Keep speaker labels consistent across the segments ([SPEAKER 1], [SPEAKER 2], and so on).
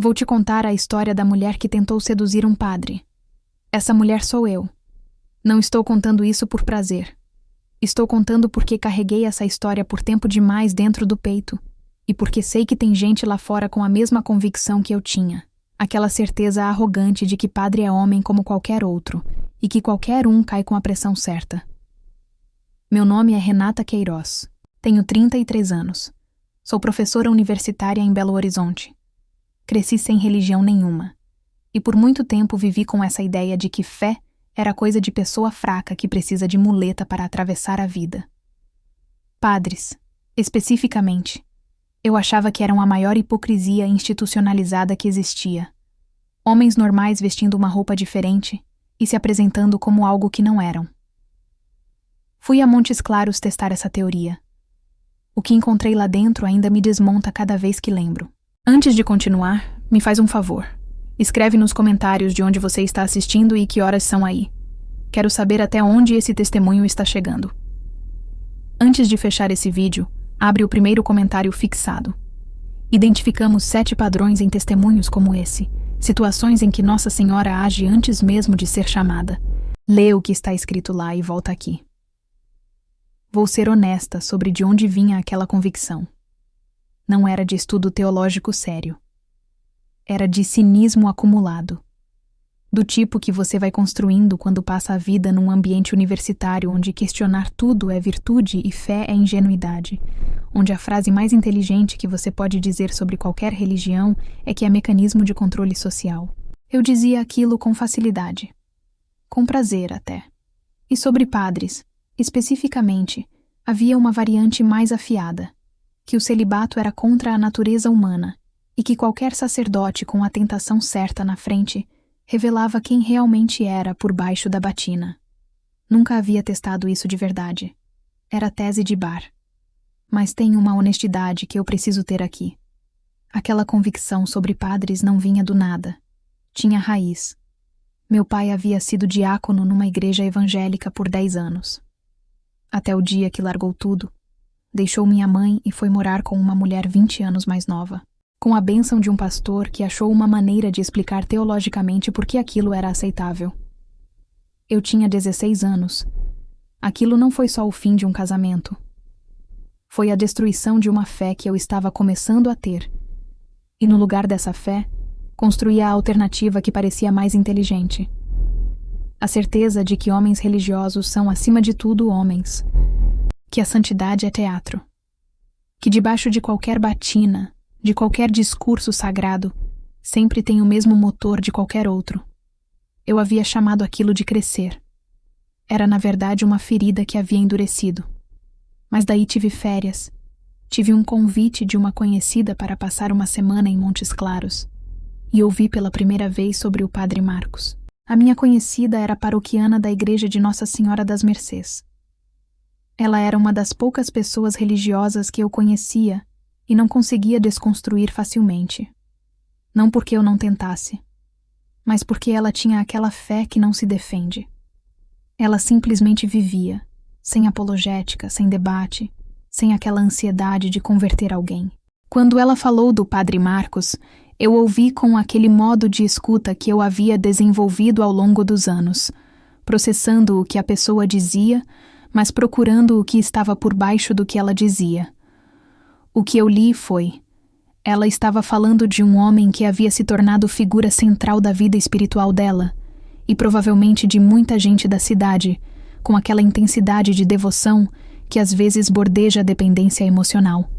[SPEAKER 1] Vou te contar a história da mulher que tentou seduzir um padre. Essa mulher sou eu. Não estou contando isso por prazer. Estou contando porque carreguei essa história por tempo demais dentro do peito e porque sei que tem gente lá fora com a mesma convicção que eu tinha. Aquela certeza arrogante de que padre é homem como qualquer outro e que qualquer um cai com a pressão certa. Meu nome é Renata Queiroz. Tenho 33 anos. Sou professora universitária em Belo Horizonte. Cresci sem religião nenhuma. E por muito tempo vivi com essa ideia de que fé era coisa de pessoa fraca que precisa de muleta para atravessar a vida. Padres, especificamente, eu achava que eram a maior hipocrisia institucionalizada que existia. Homens normais vestindo uma roupa diferente e se apresentando como algo que não eram. Fui a Montes Claros testar essa teoria. O que encontrei lá dentro ainda me desmonta cada vez que lembro. Antes de continuar, me faz um favor. Escreve nos comentários de onde você está assistindo e que horas são aí. Quero saber até onde esse testemunho está chegando. Antes de fechar esse vídeo, abre o primeiro comentário fixado. Identificamos 7 padrões em testemunhos como esse, situações em que Nossa Senhora age antes mesmo de ser chamada. Lê o que está escrito lá e volta aqui. Vou ser honesta sobre de onde vinha aquela convicção. Não era de estudo teológico sério. Era de cinismo acumulado. Do tipo que você vai construindo quando passa a vida num ambiente universitário onde questionar tudo é virtude e fé é ingenuidade, onde a frase mais inteligente que você pode dizer sobre qualquer religião é que é mecanismo de controle social. Eu dizia aquilo com facilidade. Com prazer, até. E sobre padres, especificamente, havia uma variante mais afiada, que o celibato era contra a natureza humana e que qualquer sacerdote com a tentação certa na frente revelava quem realmente era por baixo da batina. Nunca havia testado isso de verdade. Era tese de bar. Mas tem uma honestidade que eu preciso ter aqui. Aquela convicção sobre padres não vinha do nada. Tinha raiz. Meu pai havia sido diácono numa igreja evangélica por 10 anos. Até o dia que largou tudo, deixou minha mãe e foi morar com uma mulher 20 anos mais nova, com a bênção de um pastor que achou uma maneira de explicar teologicamente por que aquilo era aceitável. Eu tinha 16 anos. Aquilo não foi só o fim de um casamento. Foi a destruição de uma fé que eu estava começando a ter. E no lugar dessa fé, construí a alternativa que parecia mais inteligente. A certeza de que homens religiosos são, acima de tudo, homens. Que a santidade é teatro. Que debaixo de qualquer batina, de qualquer discurso sagrado, sempre tem o mesmo motor de qualquer outro. Eu havia chamado aquilo de crescer. Era, na verdade, uma ferida que havia endurecido. Mas daí tive férias. Tive um convite de uma conhecida para passar uma semana em Montes Claros. E ouvi pela primeira vez sobre o Padre Marcos. A minha conhecida era paroquiana da Igreja de Nossa Senhora das Mercês. Ela era uma das poucas pessoas religiosas que eu conhecia e não conseguia desconstruir facilmente. Não porque eu não tentasse, mas porque ela tinha aquela fé que não se defende. Ela simplesmente vivia, sem apologética, sem debate, sem aquela ansiedade de converter alguém. Quando ela falou do Padre Marcos, eu ouvi com aquele modo de escuta que eu havia desenvolvido ao longo dos anos, processando o que a pessoa dizia, mas procurando o que estava por baixo do que ela dizia. O que eu li foi: ela estava falando de um homem que havia se tornado figura central da vida espiritual dela, e provavelmente de muita gente da cidade, com aquela intensidade de devoção que às vezes bordeja a dependência emocional.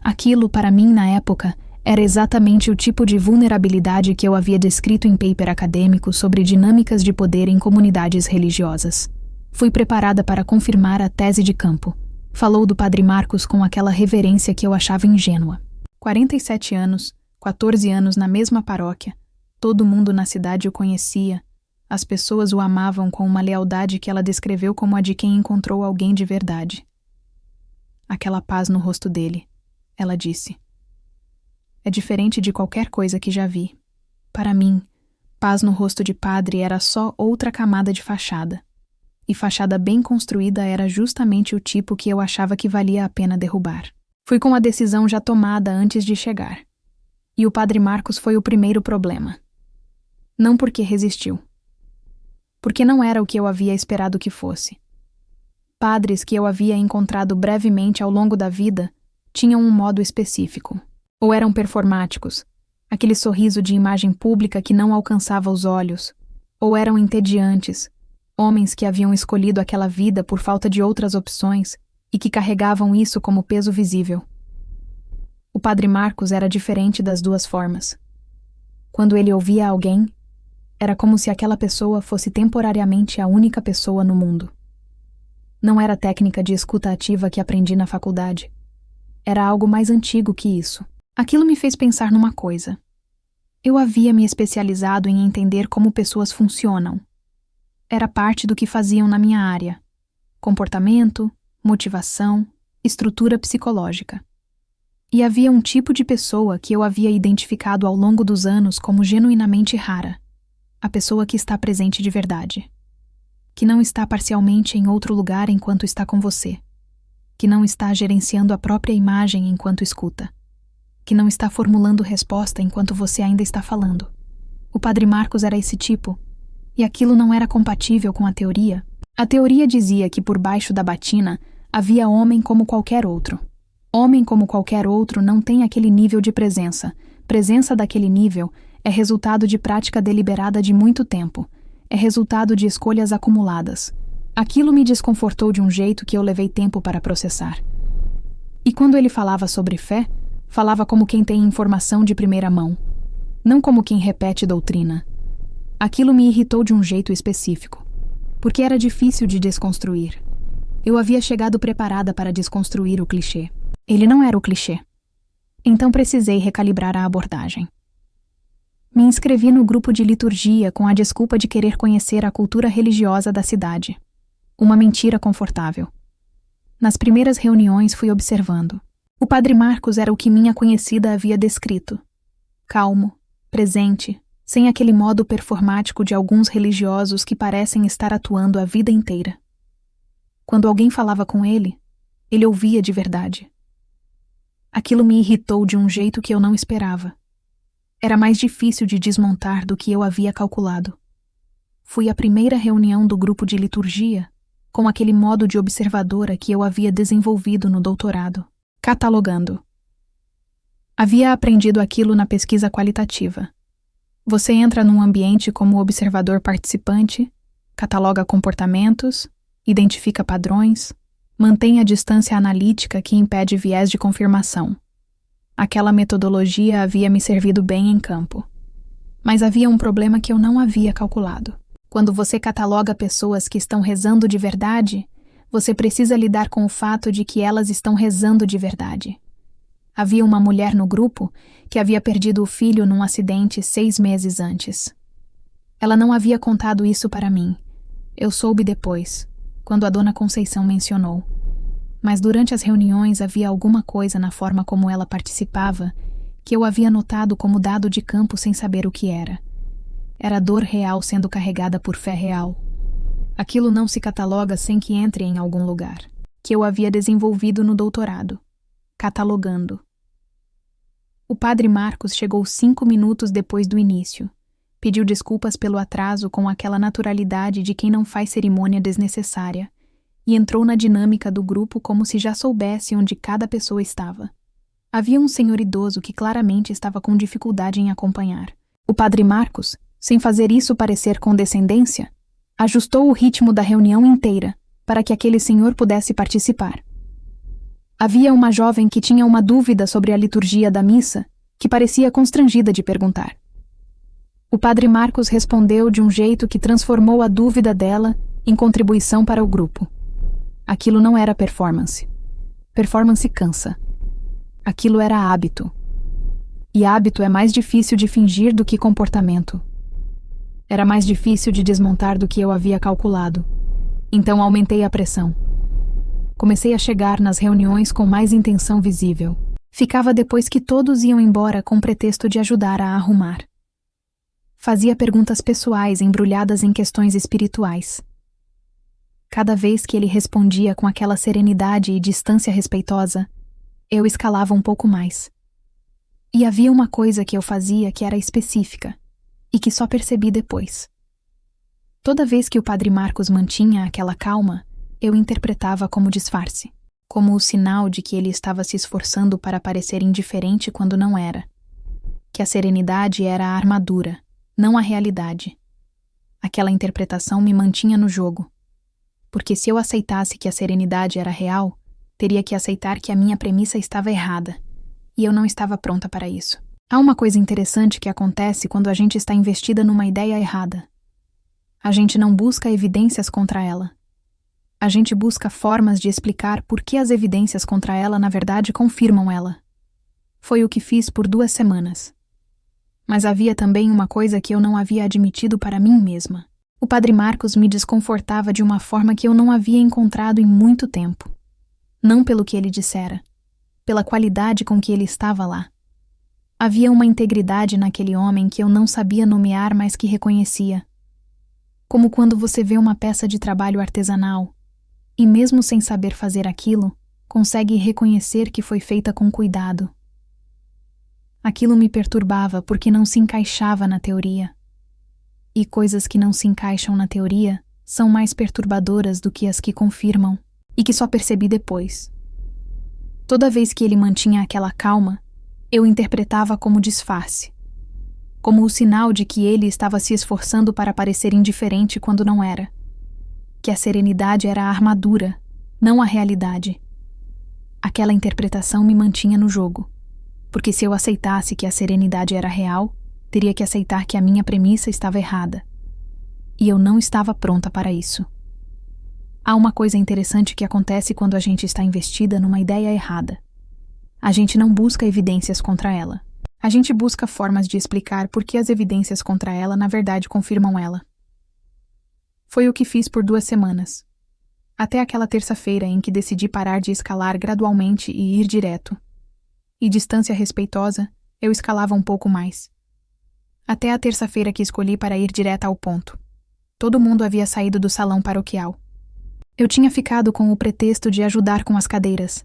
[SPEAKER 1] Aquilo, para mim, na época, era exatamente o tipo de vulnerabilidade que eu havia descrito em paper acadêmico sobre dinâmicas de poder em comunidades religiosas. Fui preparada para confirmar a tese de campo. Falou do Padre Marcos com aquela reverência que eu achava ingênua. 47 anos, 14 anos na mesma paróquia, todo mundo na cidade o conhecia, as pessoas o amavam com uma lealdade que ela descreveu como a de quem encontrou alguém de verdade. Aquela paz no rosto dele, ela disse. É diferente de qualquer coisa que já vi. Para mim, paz no rosto de padre era só outra camada de fachada. E fachada bem construída era justamente o tipo que eu achava que valia a pena derrubar. Fui com a decisão já tomada antes de chegar. E o padre Marcos foi o primeiro problema. Não porque resistiu. Porque não era o que eu havia esperado que fosse. Padres que eu havia encontrado brevemente ao longo da vida tinham um modo específico. Ou eram performáticos, aquele sorriso de imagem pública que não alcançava os olhos, ou eram entediantes, homens que haviam escolhido aquela vida por falta de outras opções e que carregavam isso como peso visível. O padre Marcos era diferente das duas formas. Quando ele ouvia alguém, era como se aquela pessoa fosse temporariamente a única pessoa no mundo. Não era a técnica de escuta ativa que aprendi na faculdade. Era algo mais antigo que isso. Aquilo me fez pensar numa coisa. Eu havia me especializado em entender como pessoas funcionam. Era parte do que faziam na minha área. Comportamento, motivação, estrutura psicológica. E havia um tipo de pessoa que eu havia identificado ao longo dos anos como genuinamente rara. A pessoa que está presente de verdade. Que não está parcialmente em outro lugar enquanto está com você. Que não está gerenciando a própria imagem enquanto escuta. Que não está formulando resposta enquanto você ainda está falando. O padre Marcos era esse tipo, e aquilo não era compatível com a teoria. A teoria dizia que por baixo da batina havia homem como qualquer outro. Homem como qualquer outro não tem aquele nível de presença. Presença daquele nível é resultado de prática deliberada de muito tempo. É resultado de escolhas acumuladas. Aquilo me desconfortou de um jeito que eu levei tempo para processar. E quando ele falava sobre fé, falava como quem tem informação de primeira mão, não como quem repete doutrina. Aquilo me irritou de um jeito específico, porque era difícil de desconstruir. Eu havia chegado preparada para desconstruir o clichê. Ele não era o clichê. Então precisei recalibrar a abordagem. Me inscrevi no grupo de liturgia com a desculpa de querer conhecer a cultura religiosa da cidade. Uma mentira confortável. Nas primeiras reuniões fui observando. O padre Marcos era o que minha conhecida havia descrito. Calmo, presente, sem aquele modo performático de alguns religiosos que parecem estar atuando a vida inteira. Quando alguém falava com ele, ele ouvia de verdade. Aquilo me irritou de um jeito que eu não esperava. Era mais difícil de desmontar do que eu havia calculado. Fui à primeira reunião do grupo de liturgia com aquele modo de observadora que eu havia desenvolvido no doutorado. Catalogando. Havia aprendido aquilo na pesquisa qualitativa. Você entra num ambiente como observador participante, cataloga comportamentos, identifica padrões, mantém a distância analítica que impede viés de confirmação. Aquela metodologia havia me servido bem em campo. Mas havia um problema que eu não havia calculado. Quando você cataloga pessoas que estão rezando de verdade, você precisa lidar com o fato de que elas estão rezando de verdade. Havia uma mulher no grupo que havia perdido o filho num acidente 6 meses antes. Ela não havia contado isso para mim. Eu soube depois, quando a dona Conceição mencionou. Mas durante as reuniões havia alguma coisa na forma como ela participava que eu havia notado como dado de campo sem saber o que era. Era dor real sendo carregada por fé real. Aquilo não se cataloga sem que entre em algum lugar, que eu havia desenvolvido no doutorado. Catalogando. O padre Marcos chegou 5 minutos depois do início. Pediu desculpas pelo atraso com aquela naturalidade de quem não faz cerimônia desnecessária e entrou na dinâmica do grupo como se já soubesse onde cada pessoa estava. Havia um senhor idoso que claramente estava com dificuldade em acompanhar. O padre Marcos, sem fazer isso parecer condescendência, ajustou o ritmo da reunião inteira para que aquele senhor pudesse participar. Havia uma jovem que tinha uma dúvida sobre a liturgia da missa, que parecia constrangida de perguntar. O padre Marcos respondeu de um jeito que transformou a dúvida dela em contribuição para o grupo. Aquilo não era performance. Performance cansa. Aquilo era hábito. E hábito é mais difícil de fingir do que comportamento. Era mais difícil de desmontar do que eu havia calculado. Então aumentei a pressão. Comecei a chegar nas reuniões com mais intenção visível. Ficava depois que todos iam embora com pretexto de ajudar a arrumar. Fazia perguntas pessoais embrulhadas em questões espirituais. Cada vez que ele respondia com aquela serenidade e distância respeitosa, eu escalava um pouco mais. E havia uma coisa que eu fazia que era específica e que só percebi depois. Toda vez que o Padre Marcos mantinha aquela calma, eu interpretava como disfarce, como o sinal de que ele estava se esforçando para parecer indiferente quando não era. Que a serenidade era a armadura, não a realidade. Aquela interpretação me mantinha no jogo. Porque se eu aceitasse que a serenidade era real, teria que aceitar que a minha premissa estava errada. E eu não estava pronta para isso. Há uma coisa interessante que acontece quando a gente está investida numa ideia errada. A gente não busca evidências contra ela. A gente busca formas de explicar por que as evidências contra ela, na verdade, confirmam ela. Foi o que fiz por 2 semanas. Mas havia também uma coisa que eu não havia admitido para mim mesma. O Padre Marcos me desconfortava de uma forma que eu não havia encontrado em muito tempo. Não pelo que ele dissera, pela qualidade com que ele estava lá. Havia uma integridade naquele homem que eu não sabia nomear, mas que reconhecia. Como quando você vê uma peça de trabalho artesanal, e mesmo sem saber fazer aquilo, consegue reconhecer que foi feita com cuidado. Aquilo me perturbava porque não se encaixava na teoria. E coisas que não se encaixam na teoria são mais perturbadoras do que as que confirmam, e que só percebi depois. Toda vez que ele mantinha aquela calma, eu interpretava como disfarce, como o sinal de que ele estava se esforçando para parecer indiferente quando não era. Que a serenidade era a armadura, não a realidade. Aquela interpretação me mantinha no jogo, porque se eu aceitasse que a serenidade era real, teria que aceitar que a minha premissa estava errada. E eu não estava pronta para isso. Há uma coisa interessante que acontece quando a gente está investida numa ideia errada. A gente não busca evidências contra ela. A gente busca formas de explicar por que as evidências contra ela, na verdade, confirmam ela. Foi o que fiz por 2 semanas. Até aquela terça-feira em que decidi parar de escalar gradualmente e ir direto. E distância respeitosa, eu escalava um pouco mais. Até a terça-feira que escolhi para ir direto ao ponto. Todo mundo havia saído do salão paroquial. Eu tinha ficado com o pretexto de ajudar com as cadeiras.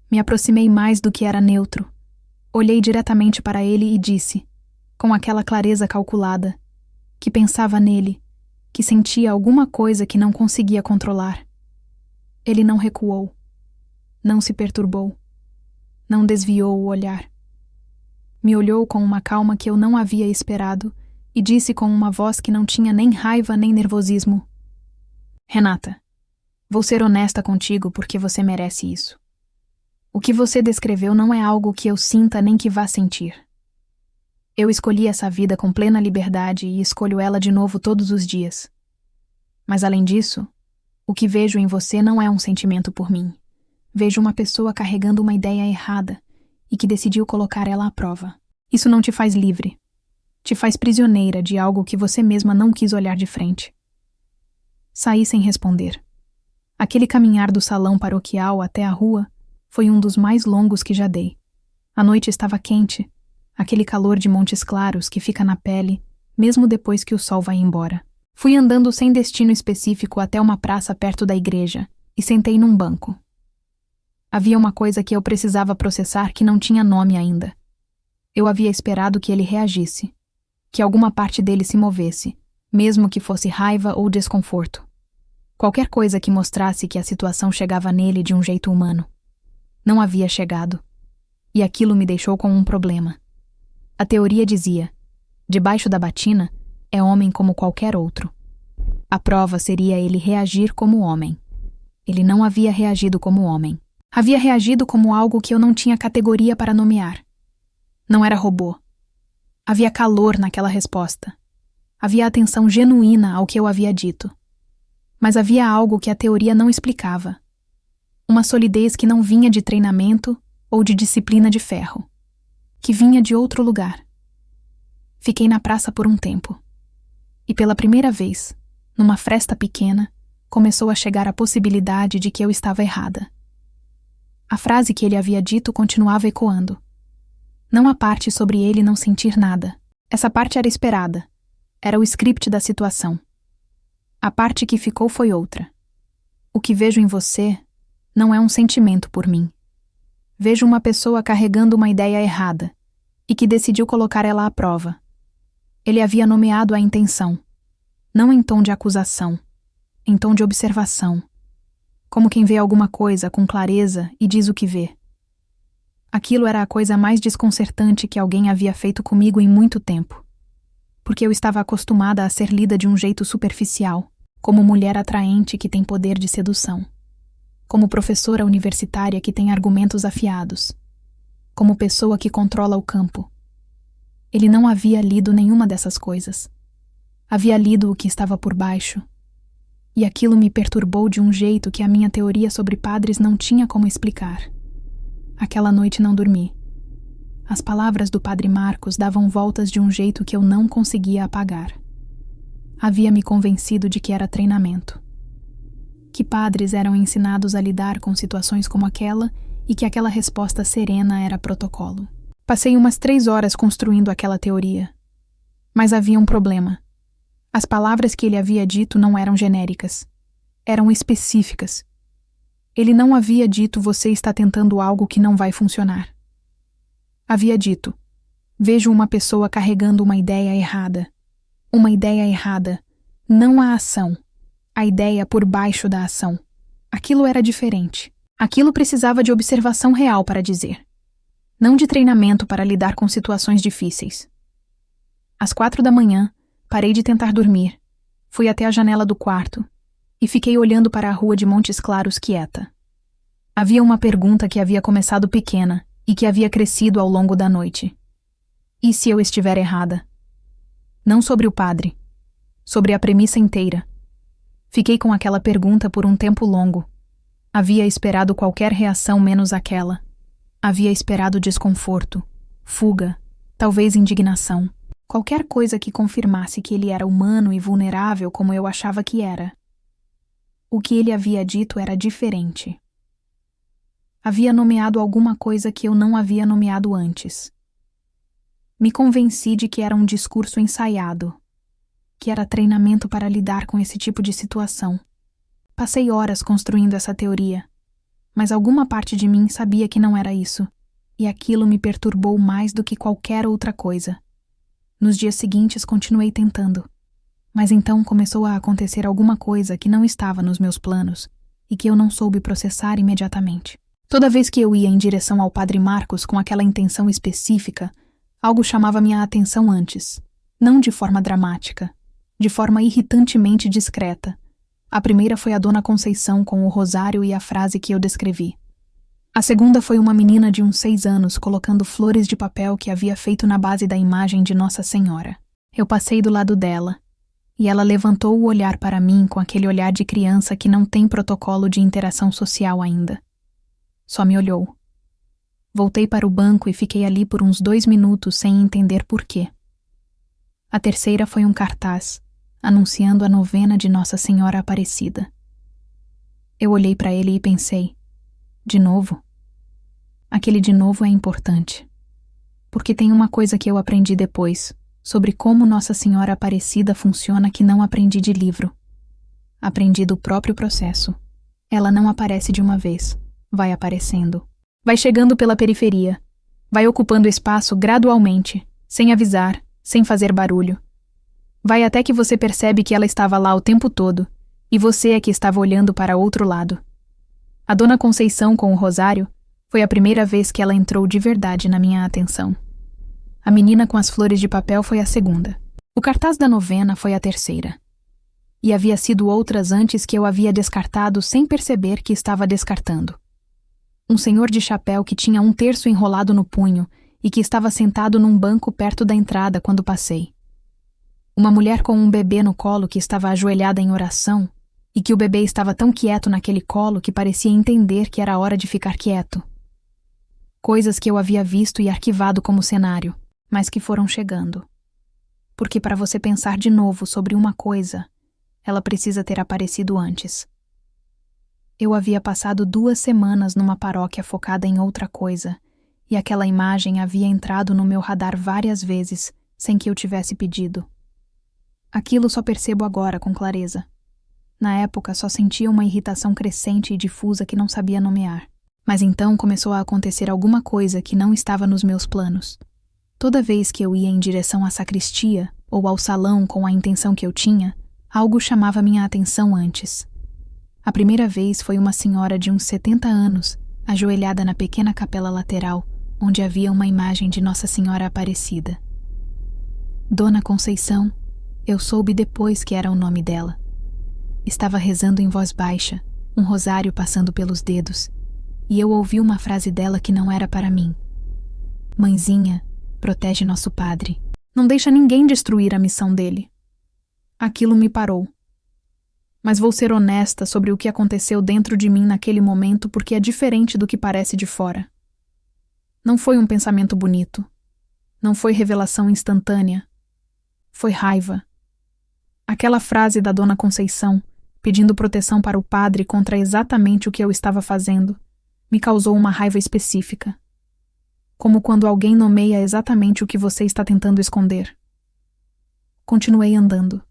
[SPEAKER 1] Me aproximei mais do que era neutro. Olhei diretamente para ele e disse, com aquela clareza calculada, que pensava nele, que sentia alguma coisa que não conseguia controlar. Ele não recuou. Não se perturbou. Não desviou o olhar. Me olhou com uma calma que eu não havia esperado e disse com uma voz que não tinha nem raiva nem nervosismo. Renata, vou ser honesta contigo porque você merece isso. O que você descreveu não é algo que eu sinta nem que vá sentir. Eu escolhi essa vida com plena liberdade e escolho ela de novo todos os dias. Mas além disso, o que vejo em você não é um sentimento por mim. Vejo uma pessoa carregando uma ideia errada e que decidiu colocar ela à prova. Isso não te faz livre. Te faz prisioneira de algo que você mesma não quis olhar de frente. Saí sem responder. Aquele caminhar do salão paroquial até a rua foi um dos mais longos que já dei. A noite estava quente, aquele calor de Montes Claros que fica na pele, mesmo depois que o sol vai embora. Fui andando sem destino específico até uma praça perto da igreja e sentei num banco. Havia uma coisa que eu precisava processar que não tinha nome ainda. Eu havia esperado que ele reagisse, que alguma parte dele se movesse, mesmo que fosse raiva ou desconforto. Qualquer coisa que mostrasse que a situação chegava nele de um jeito humano. Não havia chegado. E aquilo me deixou com um problema. A teoria dizia, debaixo da batina, é homem como qualquer outro. A prova seria ele reagir como homem. Ele não havia reagido como homem. Havia reagido como algo que eu não tinha categoria para nomear. Não era robô. Havia calor naquela resposta. Havia atenção genuína ao que eu havia dito. Mas havia algo que a teoria não explicava. Uma solidez que não vinha de treinamento ou de disciplina de ferro. Que vinha de outro lugar. Fiquei na praça por um tempo. E pela primeira vez, numa fresta pequena, começou a chegar a possibilidade de que eu estava errada. A frase que ele havia dito continuava ecoando. Não a parte sobre ele não sentir nada. Essa parte era esperada. Era o script da situação. A parte que ficou foi outra. O que vejo em você não é um sentimento por mim. Vejo uma pessoa carregando uma ideia errada e que decidiu colocar ela à prova. Ele havia nomeado a intenção, não em tom de acusação, em tom de observação, como quem vê alguma coisa com clareza e diz o que vê. Aquilo era a coisa mais desconcertante que alguém havia feito comigo em muito tempo, porque eu estava acostumada a ser lida de um jeito superficial, como mulher atraente que tem poder de sedução, como professora universitária que tem argumentos afiados, como pessoa que controla o campo. Ele não havia lido nenhuma dessas coisas. Havia lido o que estava por baixo, e aquilo me perturbou de um jeito que a minha teoria sobre padres não tinha como explicar. Aquela noite não dormi. As palavras do padre Marcos davam voltas de um jeito que eu não conseguia apagar. Havia me convencido de que era treinamento. Que padres eram ensinados a lidar com situações como aquela e que aquela resposta serena era protocolo. Passei umas 3 horas construindo aquela teoria. Mas havia um problema. As palavras que ele havia dito não eram genéricas. Eram específicas. Ele não havia dito você está tentando algo que não vai funcionar. Havia dito, vejo uma pessoa carregando uma ideia errada. Uma ideia errada. Não a ação. A ideia por baixo da ação. Aquilo era diferente. Aquilo precisava de observação real para dizer. Não de treinamento para lidar com situações difíceis. Às 4 da manhã, parei de tentar dormir. Fui até a janela do quarto e fiquei olhando para a rua de Montes Claros quieta. Havia uma pergunta que havia começado pequena e que havia crescido ao longo da noite. E se eu estiver errada? Não sobre o padre, sobre a premissa inteira. Fiquei com aquela pergunta por um tempo longo. Havia esperado qualquer reação menos aquela. Havia esperado desconforto, fuga, talvez indignação. Qualquer coisa que confirmasse que ele era humano e vulnerável como eu achava que era. O que ele havia dito era diferente. Havia nomeado alguma coisa que eu não havia nomeado antes. Me convenci de que era um discurso ensaiado, que era treinamento para lidar com esse tipo de situação. Passei horas construindo essa teoria, mas alguma parte de mim sabia que não era isso, e aquilo me perturbou mais do que qualquer outra coisa. Nos dias seguintes continuei tentando, mas então começou a acontecer alguma coisa que não estava nos meus planos e que eu não soube processar imediatamente. Toda vez que eu ia em direção ao padre Marcos com aquela intenção específica, algo chamava minha atenção antes, não de forma dramática, de forma irritantemente discreta. A primeira foi a Dona Conceição com o rosário e a frase que eu descrevi. A segunda foi uma menina de uns 6 anos colocando flores de papel que havia feito na base da imagem de Nossa Senhora. Eu passei do lado dela, e ela levantou o olhar para mim com aquele olhar de criança que não tem protocolo de interação social ainda. Só me olhou. Voltei para o banco e fiquei ali por uns 2 minutos sem entender por quê. A terceira foi um cartaz, anunciando a novena de Nossa Senhora Aparecida. Eu olhei para ele e pensei, de novo? Aquele de novo é importante. Porque tem uma coisa que eu aprendi depois, sobre como Nossa Senhora Aparecida funciona que não aprendi de livro. Aprendi do próprio processo. Ela não aparece de uma vez, vai aparecendo. Vai chegando pela periferia. Vai ocupando espaço gradualmente, sem avisar, sem fazer barulho. Vai até que você percebe que ela estava lá o tempo todo, e você é que estava olhando para outro lado. A Dona Conceição com o rosário foi a primeira vez que ela entrou de verdade na minha atenção. A menina com as flores de papel foi a segunda. O cartaz da novena foi a terceira. E havia sido outras antes que eu havia descartado sem perceber que estava descartando. Um senhor de chapéu que tinha um terço enrolado no punho e que estava sentado num banco perto da entrada quando passei. Uma mulher com um bebê no colo que estava ajoelhada em oração e que o bebê estava tão quieto naquele colo que parecia entender que era hora de ficar quieto. Coisas que eu havia visto e arquivado como cenário, mas que foram chegando. Porque para você pensar de novo sobre uma coisa, ela precisa ter aparecido antes. Eu havia passado 2 semanas numa paróquia focada em outra coisa, e aquela imagem havia entrado no meu radar várias vezes, sem que eu tivesse pedido. Aquilo só percebo agora com clareza. Na época só sentia uma irritação crescente e difusa que não sabia nomear. Mas então começou a acontecer alguma coisa que não estava nos meus planos. Toda vez que eu ia em direção à sacristia ou ao salão com a intenção que eu tinha, algo chamava minha atenção antes. A primeira vez foi uma senhora de uns 70 anos, ajoelhada na pequena capela lateral, onde havia uma imagem de Nossa Senhora Aparecida. Dona Conceição, eu soube depois que era o nome dela. Estava rezando em voz baixa, um rosário passando pelos dedos, e eu ouvi uma frase dela que não era para mim. Mãezinha, protege nosso padre. Não deixa ninguém destruir a missão dele. Aquilo me parou. Mas vou ser honesta sobre o que aconteceu dentro de mim naquele momento porque é diferente do que parece de fora. Não foi um pensamento bonito. Não foi revelação instantânea. Foi raiva. Aquela frase da Dona Conceição, pedindo proteção para o padre contra exatamente o que eu estava fazendo, me causou uma raiva específica. Como quando alguém nomeia exatamente o que você está tentando esconder. Continuei andando,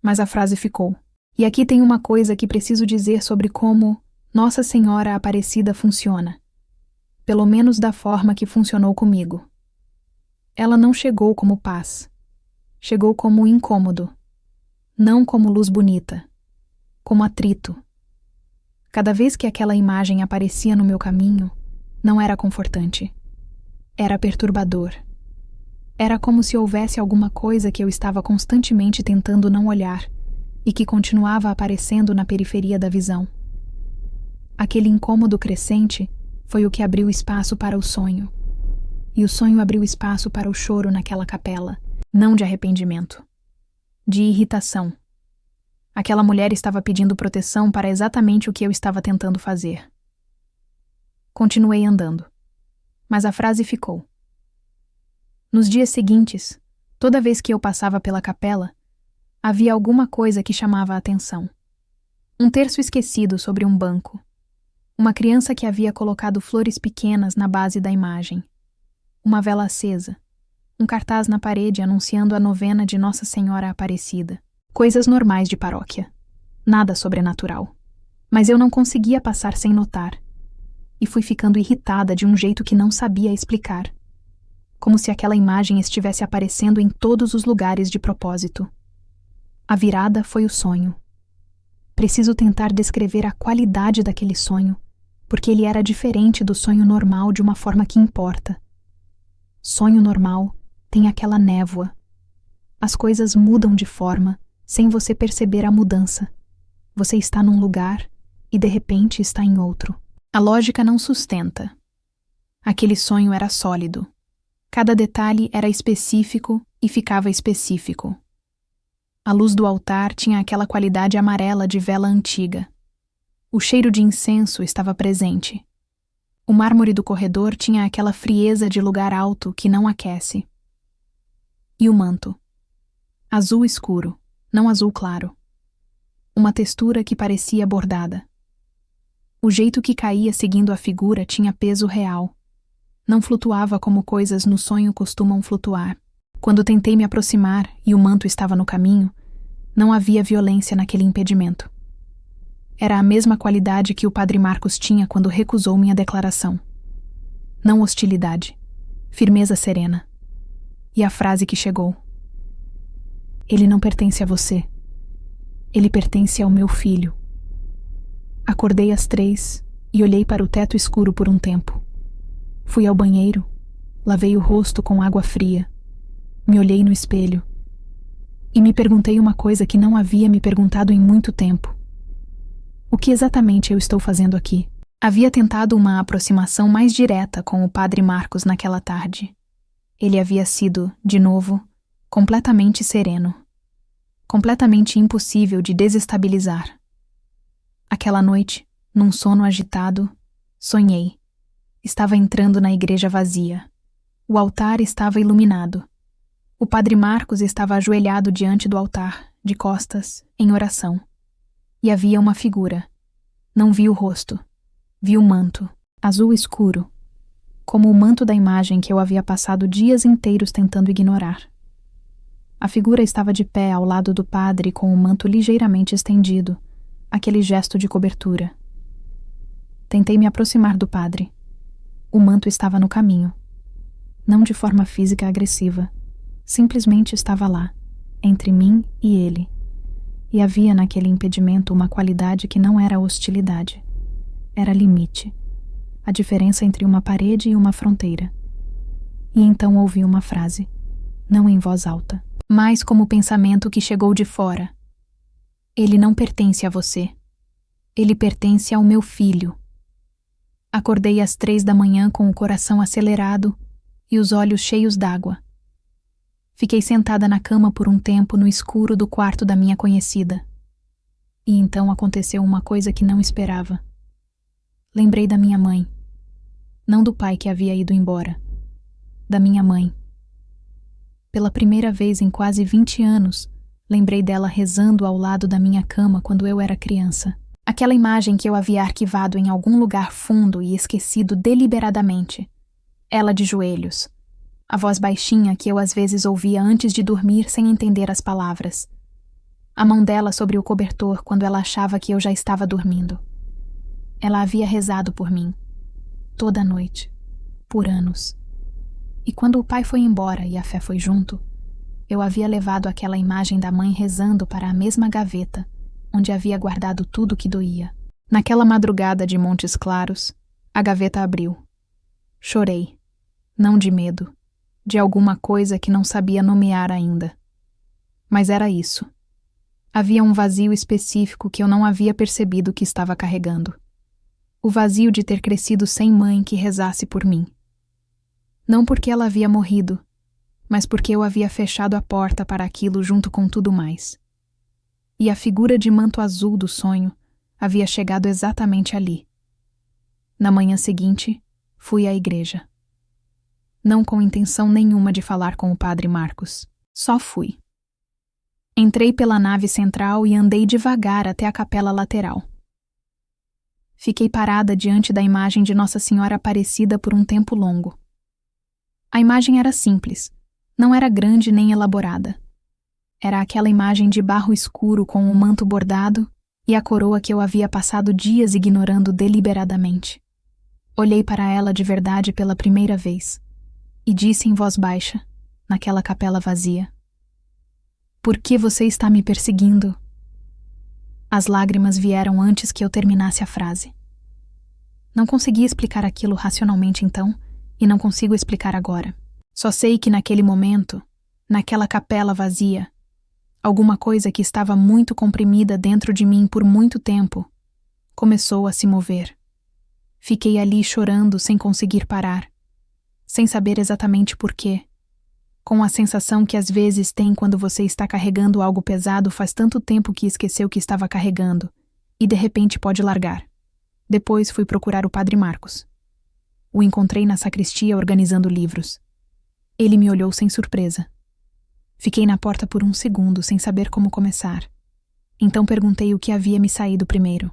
[SPEAKER 1] mas a frase ficou. E aqui tem uma coisa que preciso dizer sobre como Nossa Senhora Aparecida funciona. Pelo menos da forma que funcionou comigo. Ela não chegou como paz. Chegou como incômodo. Não como luz bonita. Como atrito. Cada vez que aquela imagem aparecia no meu caminho, não era confortante. Era perturbador. Era como se houvesse alguma coisa que eu estava constantemente tentando não olhar e que continuava aparecendo na periferia da visão. Aquele incômodo crescente foi o que abriu espaço para o sonho. E o sonho abriu espaço para o choro naquela capela, não de arrependimento, de irritação. Aquela mulher estava pedindo proteção para exatamente o que eu estava tentando fazer. Continuei andando. Mas a frase ficou. Nos dias seguintes, toda vez que eu passava pela capela, havia alguma coisa que chamava a atenção. Um terço esquecido sobre um banco. Uma criança que havia colocado flores pequenas na base da imagem. Uma vela acesa. Um cartaz na parede anunciando a novena de Nossa Senhora Aparecida. Coisas normais de paróquia. Nada sobrenatural. Mas eu não conseguia passar sem notar. E fui ficando irritada de um jeito que não sabia explicar. Como se aquela imagem estivesse aparecendo em todos os lugares de propósito. A virada foi o sonho. Preciso tentar descrever a qualidade daquele sonho, porque ele era diferente do sonho normal de uma forma que importa. Sonho normal tem aquela névoa. As coisas mudam de forma, sem você perceber a mudança. Você está num lugar e de repente está em outro. A lógica não sustenta. Aquele sonho era sólido. Cada detalhe era específico e ficava específico. A luz do altar tinha aquela qualidade amarela de vela antiga. O cheiro de incenso estava presente. O mármore do corredor tinha aquela frieza de lugar alto que não aquece. E o manto? Azul escuro, não azul claro. Uma textura que parecia bordada. O jeito que caía seguindo a figura tinha peso real. Não flutuava como coisas no sonho costumam flutuar. Quando tentei me aproximar e o manto estava no caminho, não havia violência naquele impedimento. Era a mesma qualidade que o padre Marcos tinha quando recusou minha declaração. Não hostilidade, firmeza serena. E a frase que chegou. Ele não pertence a você. Ele pertence ao meu filho. Acordei às 3 e olhei para o teto escuro por um tempo. Fui ao banheiro, lavei o rosto com água fria, me olhei no espelho e me perguntei uma coisa que não havia me perguntado em muito tempo. O que exatamente eu estou fazendo aqui? Havia tentado uma aproximação mais direta com o padre Marcos naquela tarde. Ele havia sido, de novo, completamente sereno. Completamente impossível de desestabilizar. Aquela noite, num sono agitado, sonhei. Estava entrando na igreja vazia. O altar estava iluminado. O padre Marcos estava ajoelhado diante do altar, de costas, em oração. E havia uma figura. Não vi o rosto. Vi o manto, azul escuro, como o manto da imagem que eu havia passado dias inteiros tentando ignorar. A figura estava de pé ao lado do padre com o manto ligeiramente estendido, aquele gesto de cobertura. Tentei me aproximar do padre. O manto estava no caminho. não de forma física agressiva. Simplesmente estava lá, entre mim e ele. E havia naquele impedimento uma qualidade que não era hostilidade. Era limite. A diferença entre uma parede e uma fronteira. E então ouvi uma frase, não em voz alta, mas como pensamento que chegou de fora. Ele não pertence a você. Ele pertence ao meu filho. Acordei às 3 da manhã com o coração acelerado e os olhos cheios d'água. Fiquei sentada na cama por um tempo no escuro do quarto da minha conhecida. E então aconteceu uma coisa que não esperava. Lembrei da minha mãe. Não do pai que havia ido embora. Da minha mãe. Pela primeira vez em quase 20 anos, lembrei dela rezando ao lado da minha cama quando eu era criança. Aquela imagem que eu havia arquivado em algum lugar fundo e esquecido deliberadamente. Ela de joelhos. A voz baixinha que eu às vezes ouvia antes de dormir sem entender as palavras. A mão dela sobre o cobertor quando ela achava que eu já estava dormindo. Ela havia rezado por mim. Toda noite. Por anos. E quando o pai foi embora e a fé foi junto, eu havia levado aquela imagem da mãe rezando para a mesma gaveta, onde havia guardado tudo que doía. Naquela madrugada de Montes Claros, a gaveta abriu. Chorei. Não de medo. De alguma coisa que não sabia nomear ainda. Mas era isso. Havia um vazio específico que eu não havia percebido que estava carregando. O vazio de ter crescido sem mãe que rezasse por mim. Não porque ela havia morrido, mas porque eu havia fechado a porta para aquilo junto com tudo mais. E a figura de manto azul do sonho havia chegado exatamente ali. Na manhã seguinte, fui à igreja. Não com intenção nenhuma de falar com o padre Marcos. Só fui. Entrei pela nave central e andei devagar até a capela lateral. Fiquei parada diante da imagem de Nossa Senhora Aparecida por um tempo longo. A imagem era simples, não era grande nem elaborada. Era aquela imagem de barro escuro com o manto bordado e a coroa que eu havia passado dias ignorando deliberadamente. Olhei para ela de verdade pela primeira vez e disse em voz baixa, naquela capela vazia: "Por que você está me perseguindo?" As lágrimas vieram antes que eu terminasse a frase. Não consegui explicar aquilo racionalmente então, e não consigo explicar agora. Só sei que naquele momento, naquela capela vazia, alguma coisa que estava muito comprimida dentro de mim por muito tempo, começou a se mover. Fiquei ali chorando sem conseguir parar, sem saber exatamente por quê, com a sensação que às vezes tem quando você está carregando algo pesado faz tanto tempo que esqueceu que estava carregando, e de repente pode largar. Depois fui procurar o padre Marcos. O encontrei na sacristia organizando livros. Ele me olhou sem surpresa. Fiquei na porta por um segundo sem saber como começar. Então perguntei o que havia me saído primeiro.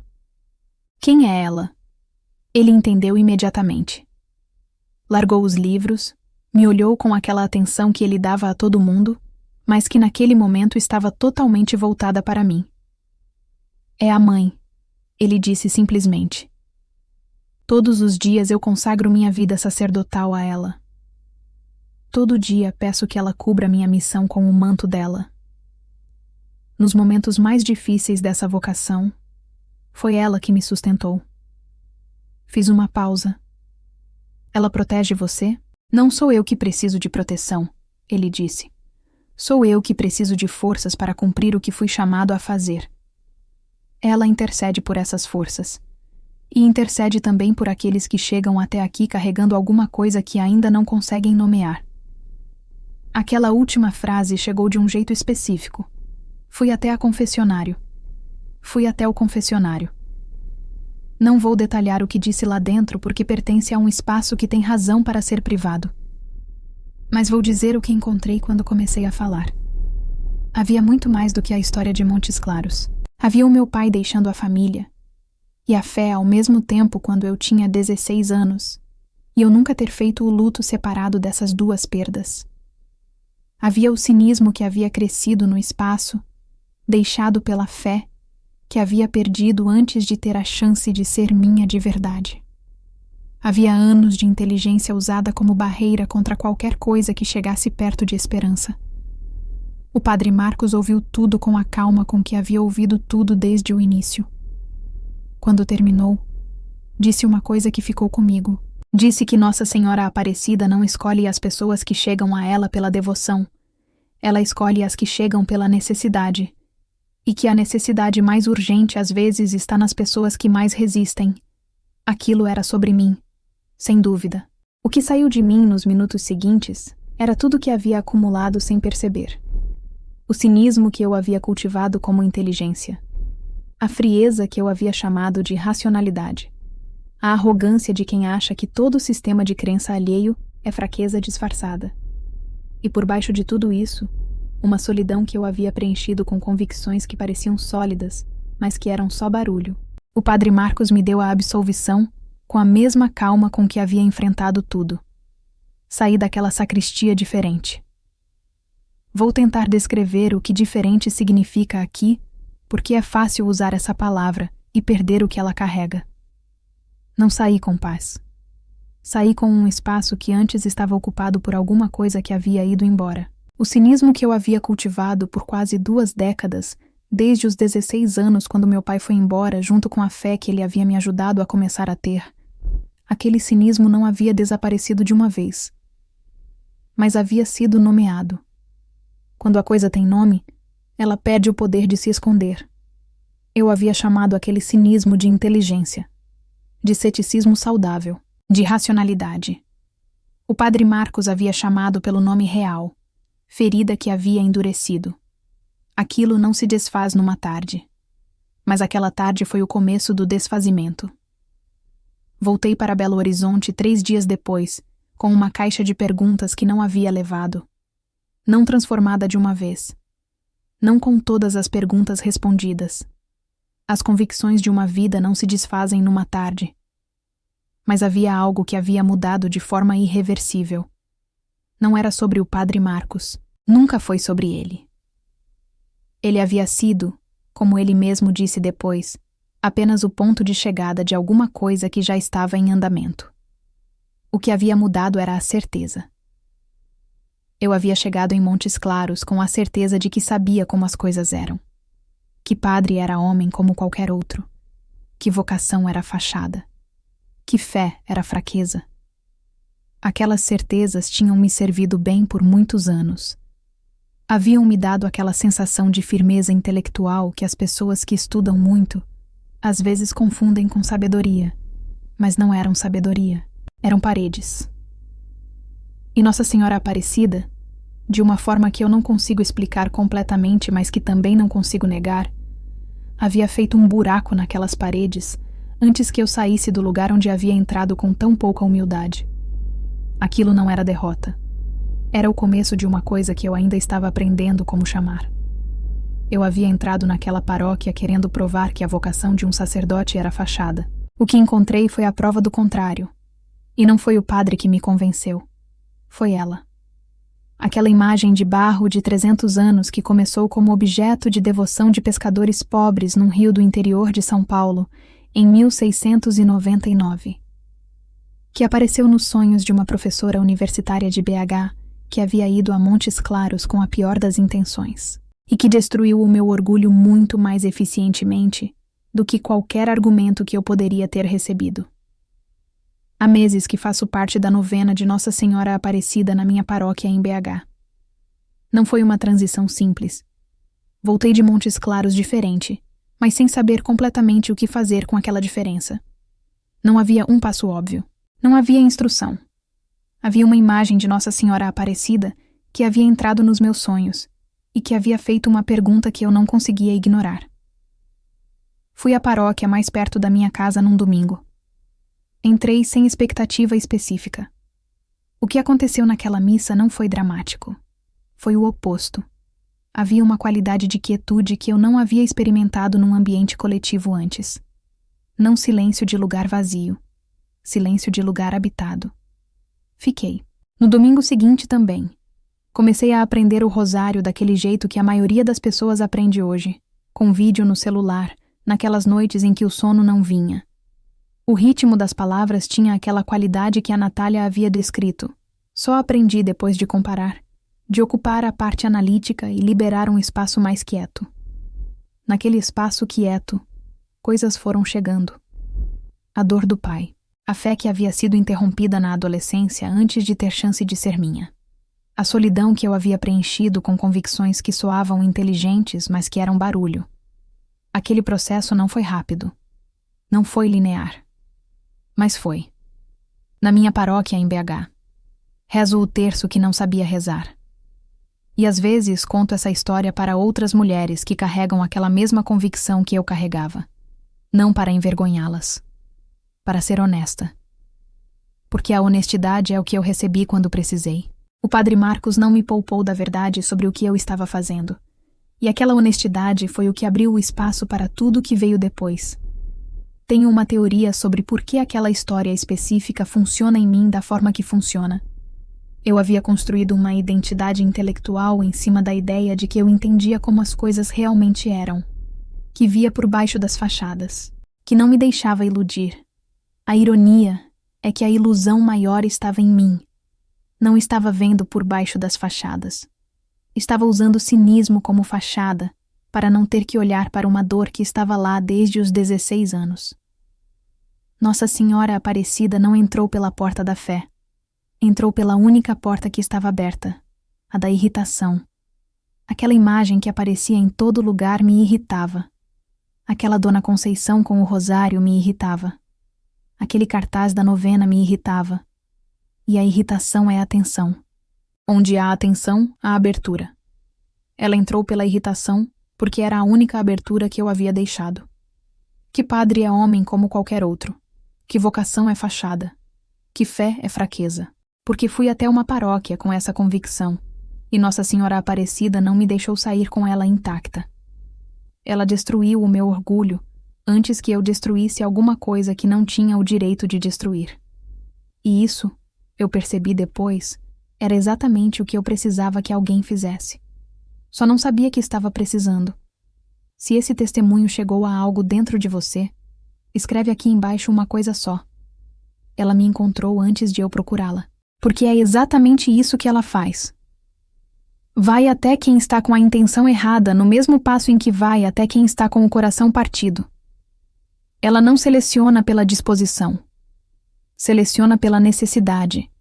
[SPEAKER 1] "Quem é ela?" Ele entendeu imediatamente. Largou os livros, me olhou com aquela atenção que ele dava a todo mundo, mas que naquele momento estava totalmente voltada para mim. "É a mãe", ele disse simplesmente. "Todos os dias eu consagro minha vida sacerdotal a ela. Todo dia peço que ela cubra minha missão com o manto dela. Nos momentos mais difíceis dessa vocação, foi ela que me sustentou." Fiz uma pausa. "Ela protege você?" "Não sou eu que preciso de proteção", ele disse. "Sou eu que preciso de forças para cumprir o que fui chamado a fazer. Ela intercede por essas forças. E intercede também por aqueles que chegam até aqui carregando alguma coisa que ainda não conseguem nomear." Aquela última frase chegou de um jeito específico. Fui até o confessionário. Não vou detalhar o que disse lá dentro porque pertence a um espaço que tem razão para ser privado. Mas vou dizer o que encontrei quando comecei a falar. Havia muito mais do que a história de Montes Claros. Havia o meu pai deixando a família, e a fé ao mesmo tempo quando eu tinha 16 anos, e eu nunca ter feito o luto separado dessas duas perdas. Havia o cinismo que havia crescido no espaço, deixado pela fé, que havia perdido antes de ter a chance de ser minha de verdade. Havia anos de inteligência usada como barreira contra qualquer coisa que chegasse perto de esperança. O padre Marcos ouviu tudo com a calma com que havia ouvido tudo desde o início. Quando terminou, disse uma coisa que ficou comigo. Disse que Nossa Senhora Aparecida não escolhe as pessoas que chegam a ela pela devoção. Ela escolhe as que chegam pela necessidade. E que a necessidade mais urgente às vezes está nas pessoas que mais resistem. Aquilo era sobre mim, sem dúvida. O que saiu de mim nos minutos seguintes era tudo que havia acumulado sem perceber. O cinismo que eu havia cultivado como inteligência. A frieza que eu havia chamado de racionalidade. A arrogância de quem acha que todo sistema de crença alheio é fraqueza disfarçada. E por baixo de tudo isso, uma solidão que eu havia preenchido com convicções que pareciam sólidas, mas que eram só barulho. O padre Marcos me deu a absolvição com a mesma calma com que havia enfrentado tudo. Saí daquela sacristia diferente. Vou tentar descrever o que diferente significa aqui, porque é fácil usar essa palavra e perder o que ela carrega. Não saí com paz. Saí com um espaço que antes estava ocupado por alguma coisa que havia ido embora. O cinismo que eu havia cultivado por quase 2 décadas, desde os 16 anos quando meu pai foi embora, junto com a fé que ele havia me ajudado a começar a ter. Aquele cinismo não havia desaparecido de uma vez, mas havia sido nomeado. Quando a coisa tem nome, ela perde o poder de se esconder. Eu havia chamado aquele cinismo de inteligência, de ceticismo saudável, de racionalidade. O padre Marcos havia chamado pelo nome real, ferida que havia endurecido. Aquilo não se desfaz numa tarde, mas aquela tarde foi o começo do desfazimento. Voltei para Belo Horizonte 3 dias depois, com uma caixa de perguntas que não havia levado. Não transformada de uma vez. Não com todas as perguntas respondidas. As convicções de uma vida não se desfazem numa tarde. Mas havia algo que havia mudado de forma irreversível. Não era sobre o padre Marcos. Nunca foi sobre ele. Ele havia sido, como ele mesmo disse depois, apenas o ponto de chegada de alguma coisa que já estava em andamento. O que havia mudado era a certeza. Eu havia chegado em Montes Claros com a certeza de que sabia como as coisas eram. Que padre era homem como qualquer outro. Que vocação era fachada. Que fé era fraqueza. Aquelas certezas tinham me servido bem por muitos anos. Haviam me dado aquela sensação de firmeza intelectual que as pessoas que estudam muito às vezes confundem com sabedoria, mas não eram sabedoria, eram paredes. E Nossa Senhora Aparecida, de uma forma que eu não consigo explicar completamente, mas que também não consigo negar, havia feito um buraco naquelas paredes antes que eu saísse do lugar onde havia entrado com tão pouca humildade. Aquilo não era derrota. Era o começo de uma coisa que eu ainda estava aprendendo como chamar. Eu havia entrado naquela paróquia querendo provar que a vocação de um sacerdote era fachada. O que encontrei foi a prova do contrário. E não foi o padre que me convenceu. Foi ela. Aquela imagem de barro de 300 anos que começou como objeto de devoção de pescadores pobres num rio do interior de São Paulo, em 1699. Que apareceu nos sonhos de uma professora universitária de BH que havia ido a Montes Claros com a pior das intenções, e que destruiu o meu orgulho muito mais eficientemente do que qualquer argumento que eu poderia ter recebido. Há meses que faço parte da novena de Nossa Senhora Aparecida na minha paróquia em BH. Não foi uma transição simples. Voltei de Montes Claros diferente, mas sem saber completamente o que fazer com aquela diferença. Não havia um passo óbvio. Não havia instrução. Havia uma imagem de Nossa Senhora Aparecida que havia entrado nos meus sonhos e que havia feito uma pergunta que eu não conseguia ignorar. Fui à paróquia mais perto da minha casa num domingo. Entrei sem expectativa específica. O que aconteceu naquela missa não foi dramático. Foi o oposto. Havia uma qualidade de quietude que eu não havia experimentado num ambiente coletivo antes. Não silêncio de lugar vazio. Silêncio de lugar habitado. Fiquei. No domingo seguinte também. Comecei a aprender o rosário daquele jeito que a maioria das pessoas aprende hoje, com vídeo no celular, naquelas noites em que o sono não vinha. O ritmo das palavras tinha aquela qualidade que a Natália havia descrito. Só aprendi depois de comparar, de ocupar a parte analítica e liberar um espaço mais quieto. Naquele espaço quieto, coisas foram chegando. A dor do pai, a fé que havia sido interrompida na adolescência antes de ter chance de ser minha. A solidão que eu havia preenchido com convicções que soavam inteligentes, mas que eram barulho. Aquele processo não foi rápido. Não foi linear. Mas foi. Na minha paróquia em BH. Rezo o terço que não sabia rezar. E às vezes conto essa história para outras mulheres que carregam aquela mesma convicção que eu carregava. Não para envergonhá-las. Para ser honesta. Porque a honestidade é o que eu recebi quando precisei. O padre Marcos não me poupou da verdade sobre o que eu estava fazendo. E aquela honestidade foi o que abriu o espaço para tudo que veio depois. Tenho uma teoria sobre por que aquela história específica funciona em mim da forma que funciona. Eu havia construído uma identidade intelectual em cima da ideia de que eu entendia como as coisas realmente eram, que via por baixo das fachadas, que não me deixava iludir. A ironia é que a ilusão maior estava em mim. Não estava vendo por baixo das fachadas. Estava usando o cinismo como fachada para não ter que olhar para uma dor que estava lá desde os 16 anos. Nossa Senhora Aparecida não entrou pela porta da fé. Entrou pela única porta que estava aberta, a da irritação. Aquela imagem que aparecia em todo lugar me irritava. Aquela Dona Conceição com o rosário me irritava. Aquele cartaz da novena me irritava. E a irritação é a atenção. Onde há atenção, há abertura. Ela entrou pela irritação porque era a única abertura que eu havia deixado. Que padre é homem como qualquer outro. Que vocação é fachada. Que fé é fraqueza. Porque fui até uma paróquia com essa convicção, e Nossa Senhora Aparecida não me deixou sair com ela intacta. Ela destruiu o meu orgulho antes que eu destruísse alguma coisa que não tinha o direito de destruir. E isso, eu percebi depois, era exatamente o que eu precisava que alguém fizesse. Só não sabia que estava precisando. Se esse testemunho chegou a algo dentro de você, escreve aqui embaixo uma coisa só. Ela me encontrou antes de eu procurá-la. Porque é exatamente isso que ela faz. Vai até quem está com a intenção errada no mesmo passo em que vai até quem está com o coração partido. Ela não seleciona pela disposição. Seleciona pela necessidade.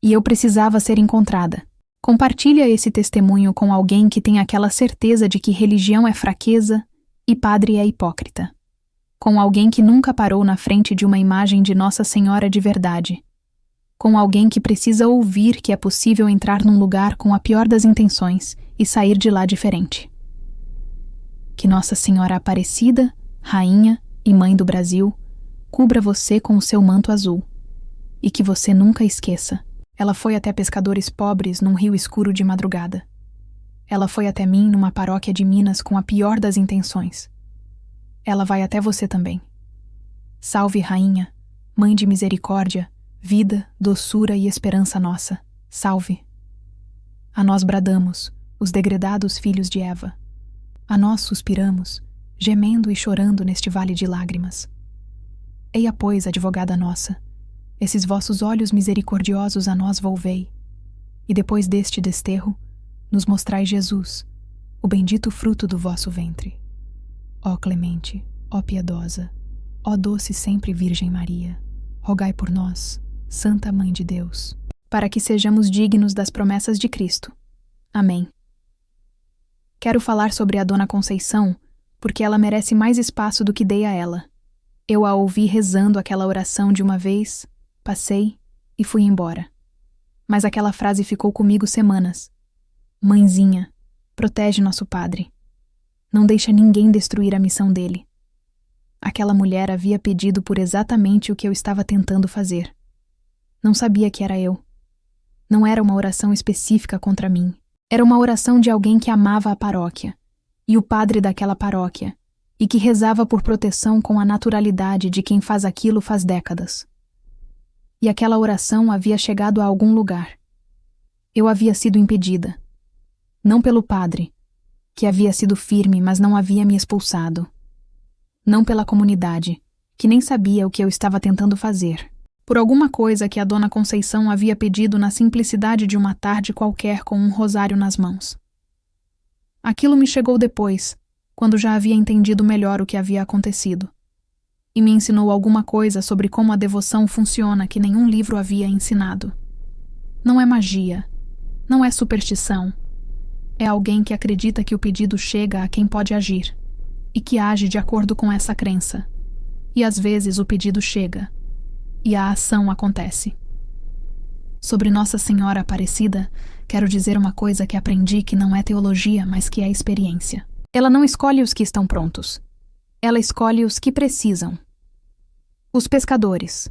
[SPEAKER 1] E eu precisava ser encontrada. Compartilha esse testemunho com alguém que tem aquela certeza de que religião é fraqueza e padre é hipócrita. Com alguém que nunca parou na frente de uma imagem de Nossa Senhora de verdade. Com alguém que precisa ouvir que é possível entrar num lugar com a pior das intenções e sair de lá diferente. Que Nossa Senhora Aparecida, Rainha e Mãe do Brasil, cubra você com o seu manto azul. E que você nunca esqueça, ela foi até pescadores pobres num rio escuro de madrugada. Ela foi até mim numa paróquia de Minas com a pior das intenções. Ela vai até você também. Salve, Rainha, Mãe de Misericórdia, vida, doçura e esperança nossa, salve. A nós bradamos, os degredados filhos de Eva. A nós suspiramos, gemendo e chorando neste vale de lágrimas. Eia, pois, advogada nossa, esses vossos olhos misericordiosos a nós volvei, e depois deste desterro, nos mostrai Jesus, o bendito fruto do vosso ventre. Ó clemente, ó piedosa, ó doce sempre Virgem Maria, rogai por nós, Santa Mãe de Deus, para que sejamos dignos das promessas de Cristo. Amém. Quero falar sobre a Dona Conceição, porque ela merece mais espaço do que dei a ela. Eu a ouvi rezando aquela oração de uma vez, passei e fui embora. Mas aquela frase ficou comigo semanas. Mãezinha, protege nosso padre. Não deixa ninguém destruir a missão dele. Aquela mulher havia pedido por exatamente o que eu estava tentando fazer. Não sabia que era eu. Não era uma oração específica contra mim. Era uma oração de alguém que amava a paróquia, e o padre daquela paróquia, e que rezava por proteção com a naturalidade de quem faz aquilo faz décadas. E aquela oração havia chegado a algum lugar. Eu havia sido impedida. Não pelo padre, que havia sido firme, mas não havia me expulsado. Não pela comunidade, que nem sabia o que eu estava tentando fazer, por alguma coisa que a Dona Conceição havia pedido na simplicidade de uma tarde qualquer com um rosário nas mãos. Aquilo me chegou depois, quando já havia entendido melhor o que havia acontecido, e me ensinou alguma coisa sobre como a devoção funciona que nenhum livro havia ensinado. Não é magia, não é superstição. É alguém que acredita que o pedido chega a quem pode agir, e que age de acordo com essa crença. E às vezes o pedido chega, e a ação acontece. Sobre Nossa Senhora Aparecida, quero dizer uma coisa que aprendi que não é teologia, mas que é experiência. Ela não escolhe os que estão prontos. Ela escolhe os que precisam. Os pescadores.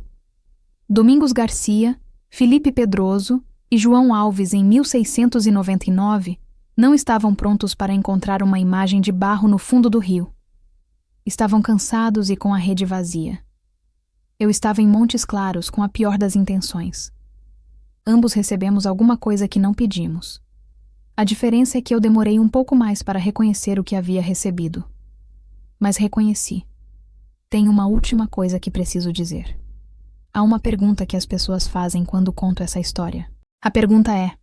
[SPEAKER 1] Domingos Garcia, Felipe Pedroso e João Alves, em 1699, não estavam prontos para encontrar uma imagem de barro no fundo do rio. Estavam cansados e com a rede vazia. Eu estava em Montes Claros com a pior das intenções. Ambos recebemos alguma coisa que não pedimos. A diferença é que eu demorei um pouco mais para reconhecer o que havia recebido. Mas reconheci. Tenho uma última coisa que preciso dizer. Há uma pergunta que as pessoas fazem quando conto essa história. A pergunta é: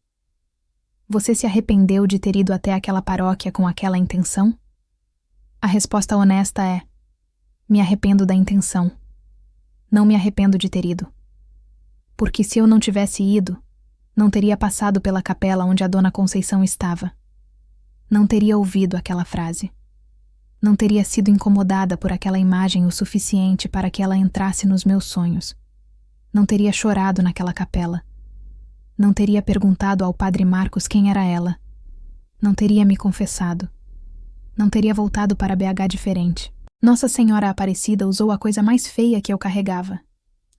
[SPEAKER 1] você se arrependeu de ter ido até aquela paróquia com aquela intenção? A resposta honesta é: me arrependo da intenção. Não me arrependo de ter ido. Porque se eu não tivesse ido, não teria passado pela capela onde a Dona Conceição estava. Não teria ouvido aquela frase. Não teria sido incomodada por aquela imagem o suficiente para que ela entrasse nos meus sonhos. Não teria chorado naquela capela. Não teria perguntado ao Padre Marcos quem era ela. Não teria me confessado. Não teria voltado para BH diferente. Nossa Senhora Aparecida usou a coisa mais feia que eu carregava.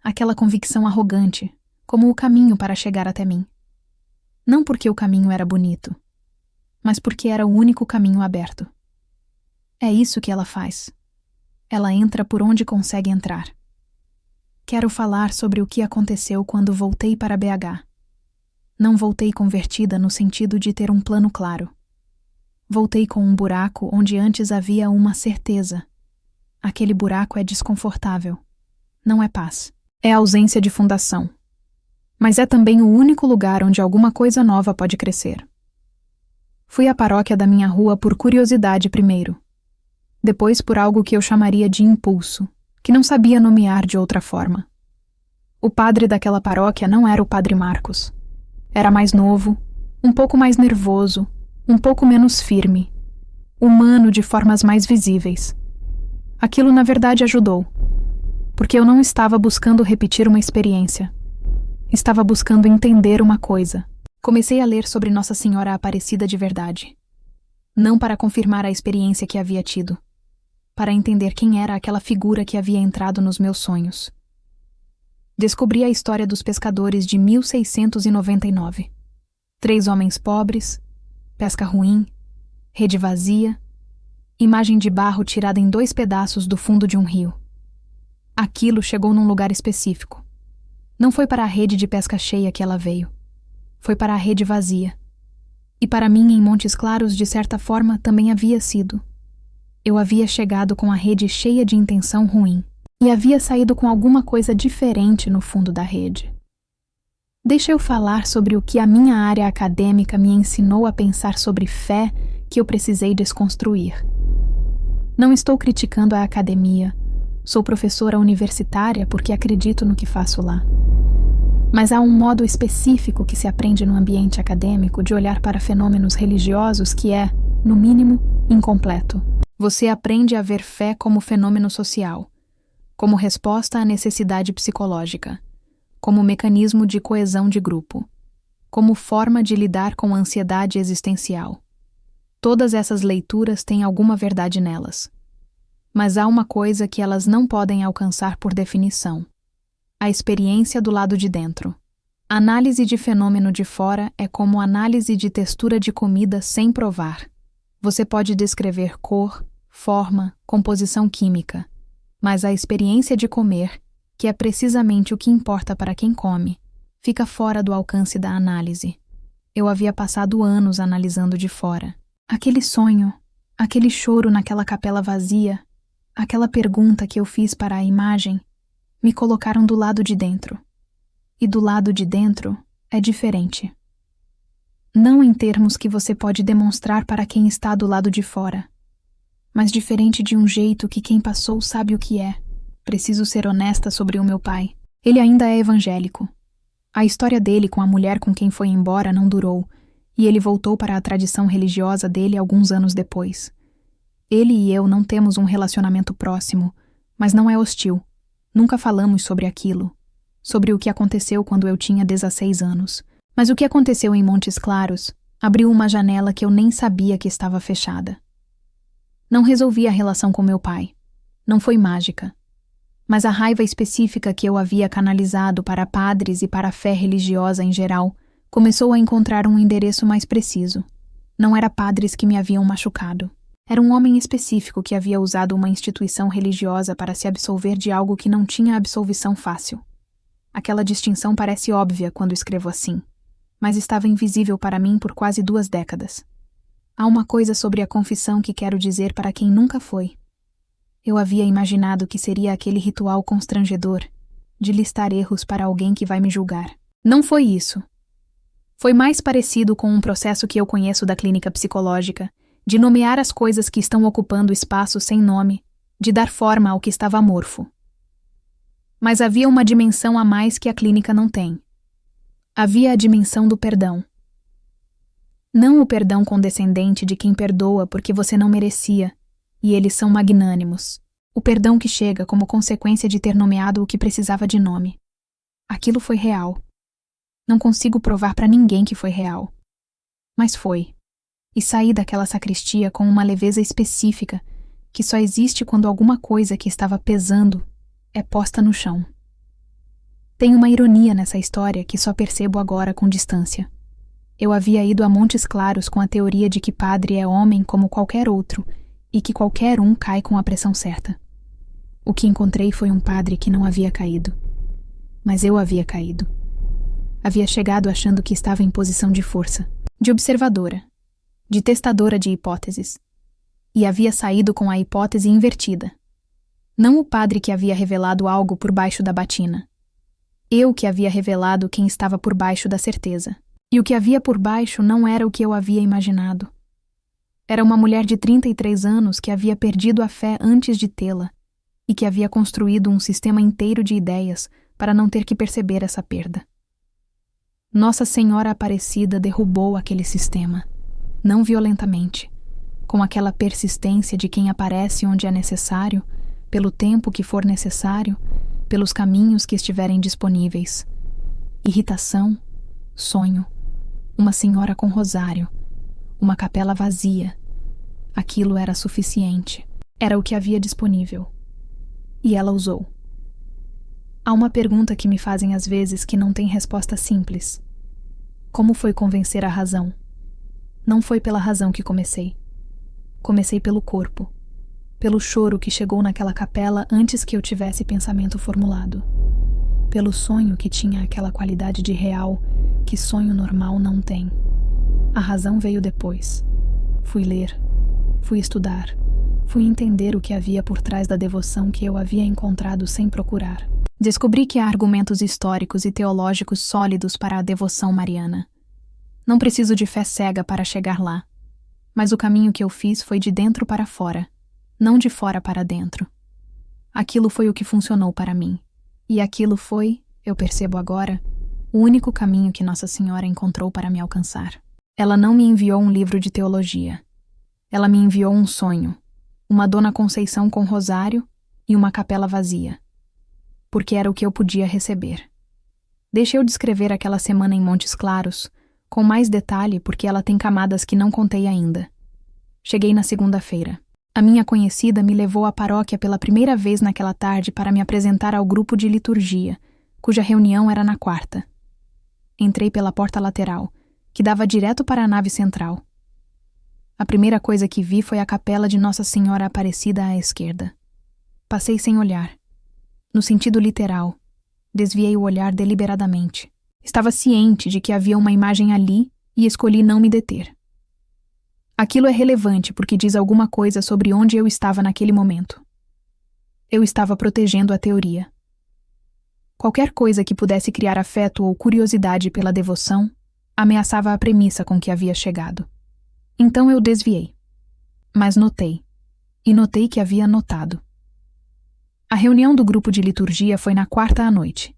[SPEAKER 1] Aquela convicção arrogante, como o caminho para chegar até mim. Não porque o caminho era bonito, mas porque era o único caminho aberto. É isso que ela faz. Ela entra por onde consegue entrar. Quero falar sobre o que aconteceu quando voltei para BH. Não voltei convertida no sentido de ter um plano claro. Voltei com um buraco onde antes havia uma certeza. Aquele buraco é desconfortável. Não é paz. É ausência de fundação. Mas é também o único lugar onde alguma coisa nova pode crescer. Fui à paróquia da minha rua por curiosidade primeiro. Depois por algo que eu chamaria de impulso, que não sabia nomear de outra forma. O padre daquela paróquia não era o Padre Marcos. Era mais novo, um pouco mais nervoso, um pouco menos firme, humano de formas mais visíveis. Aquilo na verdade ajudou, porque eu não estava buscando repetir uma experiência. Estava buscando entender uma coisa. Comecei a ler sobre Nossa Senhora Aparecida de verdade. Não para confirmar a experiência que havia tido, para entender quem era aquela figura que havia entrado nos meus sonhos. Descobri a história dos pescadores de 1699. 3 homens pobres, pesca ruim, rede vazia, imagem de barro tirada em 2 pedaços do fundo de um rio. Aquilo chegou num lugar específico. Não foi para a rede de pesca cheia que ela veio. Foi para a rede vazia. E para mim, em Montes Claros, de certa forma, também havia sido. Eu havia chegado com a rede cheia de intenção ruim. E havia saído com alguma coisa diferente no fundo da rede. Deixa eu falar sobre o que a minha área acadêmica me ensinou a pensar sobre fé que eu precisei desconstruir. Não estou criticando a academia. Sou professora universitária porque acredito no que faço lá. Mas há um modo específico que se aprende no ambiente acadêmico de olhar para fenômenos religiosos que é, no mínimo, incompleto. Você aprende a ver fé como fenômeno social, como resposta à necessidade psicológica, como mecanismo de coesão de grupo, como forma de lidar com a ansiedade existencial. Todas essas leituras têm alguma verdade nelas. Mas há uma coisa que elas não podem alcançar por definição: a experiência do lado de dentro. Análise de fenômeno de fora é como análise de textura de comida sem provar. Você pode descrever cor, forma, composição química, mas a experiência de comer, que é precisamente o que importa para quem come, fica fora do alcance da análise. Eu havia passado anos analisando de fora. Aquele sonho, aquele choro naquela capela vazia, Aquela pergunta que eu fiz para a imagem me colocaram do lado de dentro. E do lado de dentro é diferente. Não em termos que você pode demonstrar para quem está do lado de fora, mas diferente de um jeito que quem passou sabe o que é. Preciso ser honesta sobre o meu pai. Ele ainda é evangélico. A história dele com a mulher com quem foi embora não durou, e ele voltou para a tradição religiosa dele alguns anos depois. Ele e eu não temos um relacionamento próximo, mas não é hostil. Nunca falamos sobre aquilo, sobre o que aconteceu quando eu tinha 16 anos. Mas o que aconteceu em Montes Claros abriu uma janela que eu nem sabia que estava fechada. Não resolvi a relação com meu pai. Não foi mágica. Mas a raiva específica que eu havia canalizado para padres e para a fé religiosa em geral começou a encontrar um endereço mais preciso. Não era padres que me haviam machucado. Era um homem específico que havia usado uma instituição religiosa para se absolver de algo que não tinha absolvição fácil. Aquela distinção parece óbvia quando escrevo assim, mas estava invisível para mim por quase 2 décadas. Há uma coisa sobre a confissão que quero dizer para quem nunca foi. Eu havia imaginado que seria aquele ritual constrangedor de listar erros para alguém que vai me julgar. Não foi isso. Foi mais parecido com um processo que eu conheço da clínica psicológica, de nomear as coisas que estão ocupando espaço sem nome, de dar forma ao que estava amorfo. Mas havia uma dimensão a mais que a clínica não tem. Havia a dimensão do perdão. Não o perdão condescendente de quem perdoa porque você não merecia, e eles são magnânimos. O perdão que chega como consequência de ter nomeado o que precisava de nome. Aquilo foi real. Não consigo provar para ninguém que foi real. Mas foi. E saí daquela sacristia com uma leveza específica que só existe quando alguma coisa que estava pesando é posta no chão. Tem uma ironia nessa história que só percebo agora com distância. Eu havia ido a Montes Claros com a teoria de que padre é homem como qualquer outro e que qualquer um cai com a pressão certa. O que encontrei foi um padre que não havia caído. Mas eu havia caído. Havia chegado achando que estava em posição de força, de observadora, de testadora de hipóteses. E havia saído com a hipótese invertida. Não o padre que havia revelado algo por baixo da batina. Eu que havia revelado quem estava por baixo da certeza. E o que havia por baixo não era o que eu havia imaginado. Era uma mulher de 33 anos que havia perdido a fé antes de tê-la e que havia construído um sistema inteiro de ideias para não ter que perceber essa perda. Nossa Senhora Aparecida derrubou aquele sistema, não violentamente, com aquela persistência de quem aparece onde é necessário, pelo tempo que for necessário, pelos caminhos que estiverem disponíveis. Irritação, sonho, uma senhora com rosário, uma capela vazia. Aquilo era suficiente. Era o que havia disponível. E ela usou. Há uma pergunta que me fazem às vezes que não tem resposta simples. Como foi convencer a razão? Não foi pela razão que comecei. Comecei pelo corpo. Pelo choro que chegou naquela capela antes que eu tivesse pensamento formulado. Pelo sonho que tinha aquela qualidade de real que sonho normal não tem. A razão veio depois. Fui ler, fui estudar, fui entender o que havia por trás da devoção que eu havia encontrado sem procurar. Descobri que há argumentos históricos e teológicos sólidos para a devoção mariana. Não preciso de fé cega para chegar lá. Mas o caminho que eu fiz foi de dentro para fora, não de fora para dentro. Aquilo foi o que funcionou para mim. E aquilo foi, eu percebo agora, o único caminho que Nossa Senhora encontrou para me alcançar. Ela não me enviou um livro de teologia. Ela me enviou um sonho, uma Dona Conceição com rosário e uma capela vazia. Porque era o que eu podia receber. Deixa eu descrever aquela semana em Montes Claros, com mais detalhe porque ela tem camadas que não contei ainda. Cheguei na segunda-feira. A minha conhecida me levou à paróquia pela primeira vez naquela tarde para me apresentar ao grupo de liturgia, cuja reunião era na quarta. Entrei pela porta lateral, que dava direto para a nave central. A primeira coisa que vi foi a capela de Nossa Senhora Aparecida à esquerda. Passei sem olhar. No sentido literal, desviei o olhar deliberadamente. Estava ciente de que havia uma imagem ali e escolhi não me deter. Aquilo é relevante porque diz alguma coisa sobre onde eu estava naquele momento. Eu estava protegendo a teoria. Qualquer coisa que pudesse criar afeto ou curiosidade pela devoção ameaçava a premissa com que havia chegado. Então eu desviei. Mas notei. E notei que havia notado. A reunião do grupo de liturgia foi na quarta à noite.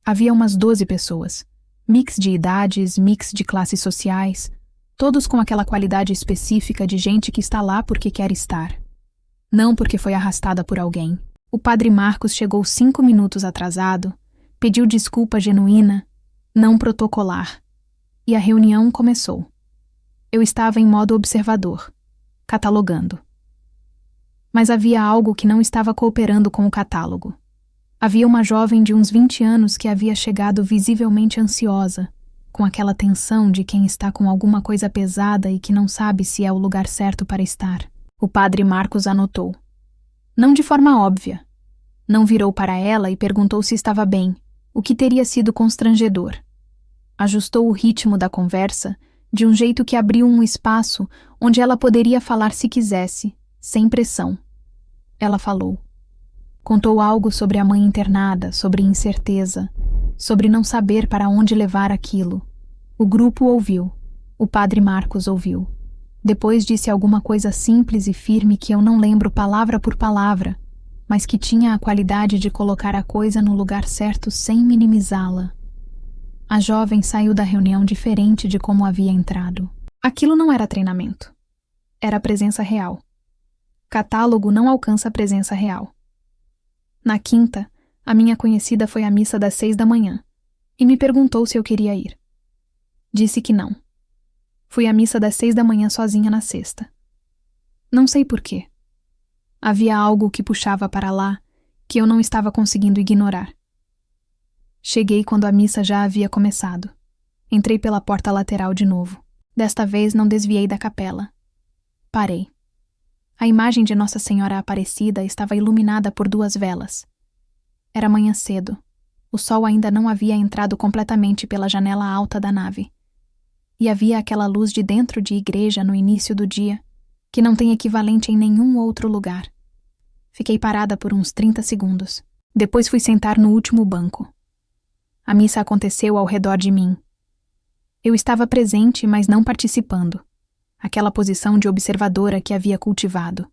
[SPEAKER 1] Havia umas 12 pessoas. Mix de idades, mix de classes sociais, todos com aquela qualidade específica de gente que está lá porque quer estar. Não porque foi arrastada por alguém. O padre Marcos chegou 5 minutos atrasado, pediu desculpa genuína, não protocolar. E a reunião começou. Eu estava em modo observador, catalogando. Mas havia algo que não estava cooperando com o catálogo. Havia uma jovem de uns 20 anos que havia chegado visivelmente ansiosa, com aquela tensão de quem está com alguma coisa pesada e que não sabe se é o lugar certo para estar. O padre Marcos anotou. Não de forma óbvia. Não virou para ela e perguntou se estava bem, o que teria sido constrangedor. Ajustou o ritmo da conversa de um jeito que abriu um espaço onde ela poderia falar se quisesse, sem pressão. Ela falou. Contou algo sobre a mãe internada, sobre incerteza, sobre não saber para onde levar aquilo. O grupo ouviu. O padre Marcos ouviu. Depois disse alguma coisa simples e firme que eu não lembro palavra por palavra, mas que tinha a qualidade de colocar a coisa no lugar certo sem minimizá-la. A jovem saiu da reunião diferente de como havia entrado. Aquilo não era treinamento. Era presença real. Catálogo não alcança a presença real. Na quinta, a minha conhecida foi à missa das 6 da manhã e me perguntou se eu queria ir. Disse que não. Fui à missa das 6 da manhã sozinha na sexta. Não sei por quê. Havia algo que puxava para lá que eu não estava conseguindo ignorar. Cheguei quando a missa já havia começado. Entrei pela porta lateral de novo. Desta vez não desviei da capela. Parei. A imagem de Nossa Senhora Aparecida estava iluminada por 2 velas. Era manhã cedo. O sol ainda não havia entrado completamente pela janela alta da nave. E havia aquela luz de dentro de igreja no início do dia, que não tem equivalente em nenhum outro lugar. Fiquei parada por uns 30 segundos. Depois fui sentar no último banco. A missa aconteceu ao redor de mim. Eu estava presente, mas não participando. Aquela posição de observadora que havia cultivado.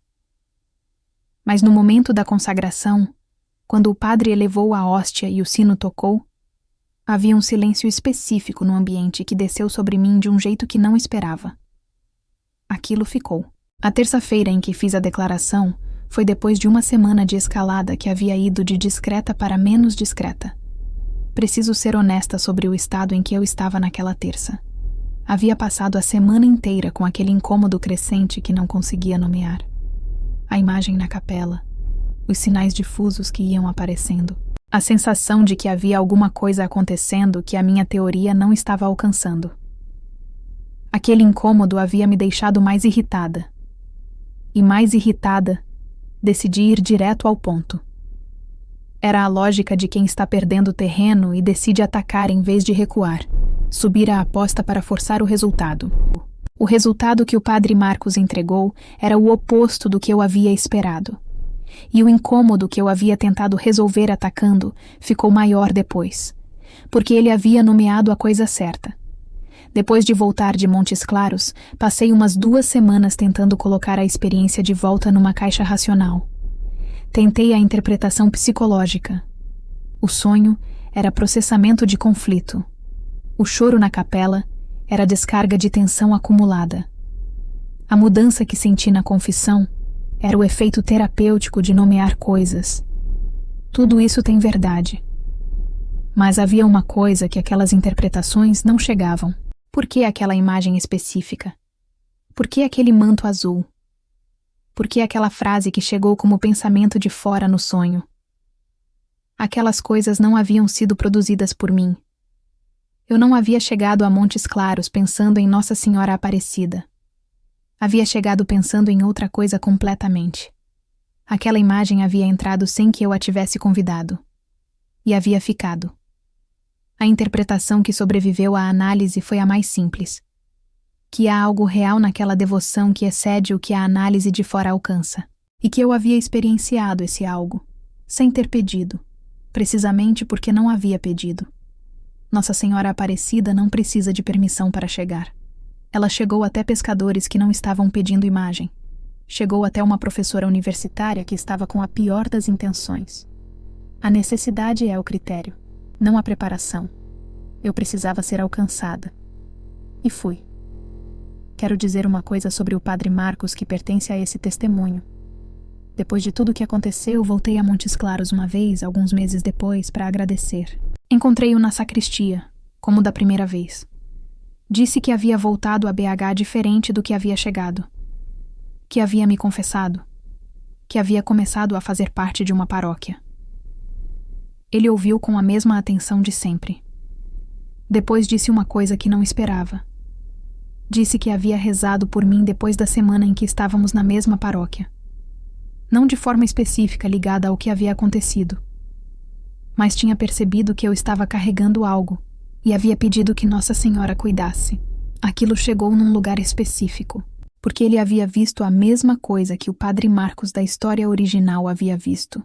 [SPEAKER 1] Mas no momento da consagração, quando o padre elevou a hóstia e o sino tocou, havia um silêncio específico no ambiente que desceu sobre mim de um jeito que não esperava. Aquilo ficou. A terça-feira em que fiz a declaração foi depois de uma semana de escalada que havia ido de discreta para menos discreta. Preciso ser honesta sobre o estado em que eu estava naquela terça. Havia passado a semana inteira com aquele incômodo crescente que não conseguia nomear. A imagem na capela, os sinais difusos que iam aparecendo, a sensação de que havia alguma coisa acontecendo que a minha teoria não estava alcançando. Aquele incômodo havia me deixado mais irritada. E mais irritada, decidi ir direto ao ponto. Era a lógica de quem está perdendo terreno e decide atacar em vez de recuar, subir a aposta para forçar o resultado. O resultado que o padre Marcos entregou era o oposto do que eu havia esperado. E o incômodo que eu havia tentado resolver atacando ficou maior depois, porque ele havia nomeado a coisa certa. Depois de voltar de Montes Claros, passei umas 2 semanas tentando colocar a experiência de volta numa caixa racional. Tentei a interpretação psicológica. O sonho era processamento de conflito. O choro na capela era descarga de tensão acumulada. A mudança que senti na confissão era o efeito terapêutico de nomear coisas. Tudo isso tem verdade. Mas havia uma coisa que aquelas interpretações não chegavam. Por que aquela imagem específica? Por que aquele manto azul? Por que aquela frase que chegou como pensamento de fora no sonho? Aquelas coisas não haviam sido produzidas por mim. Eu não havia chegado a Montes Claros pensando em Nossa Senhora Aparecida. Havia chegado pensando em outra coisa completamente. Aquela imagem havia entrado sem que eu a tivesse convidado. E havia ficado. A interpretação que sobreviveu à análise foi a mais simples. Que há algo real naquela devoção que excede o que a análise de fora alcança. E que eu havia experienciado esse algo. sem ter pedido, precisamente porque não havia pedido. Nossa Senhora Aparecida não precisa de permissão para chegar. Ela chegou até pescadores que não estavam pedindo imagem. Chegou até uma professora universitária que estava com a pior das intenções. A necessidade é o critério, não a preparação. Eu precisava ser alcançada. E fui. Quero dizer uma coisa sobre o Padre Marcos que pertence a esse testemunho. Depois de tudo o que aconteceu, voltei a Montes Claros uma vez, alguns meses depois, para agradecer. Encontrei-o na sacristia, como da primeira vez. Disse que havia voltado a BH diferente do que havia chegado. Que havia me confessado. Que havia começado a fazer parte de uma paróquia. Ele ouviu com a mesma atenção de sempre. Depois disse uma coisa que não esperava. Disse que havia rezado por mim depois da semana em que estávamos na mesma paróquia. Não de forma específica ligada ao que havia acontecido, mas tinha percebido que eu estava carregando algo e havia pedido que Nossa Senhora cuidasse. Aquilo chegou num lugar específico, porque ele havia visto a mesma coisa que o Padre Marcos da história original havia visto,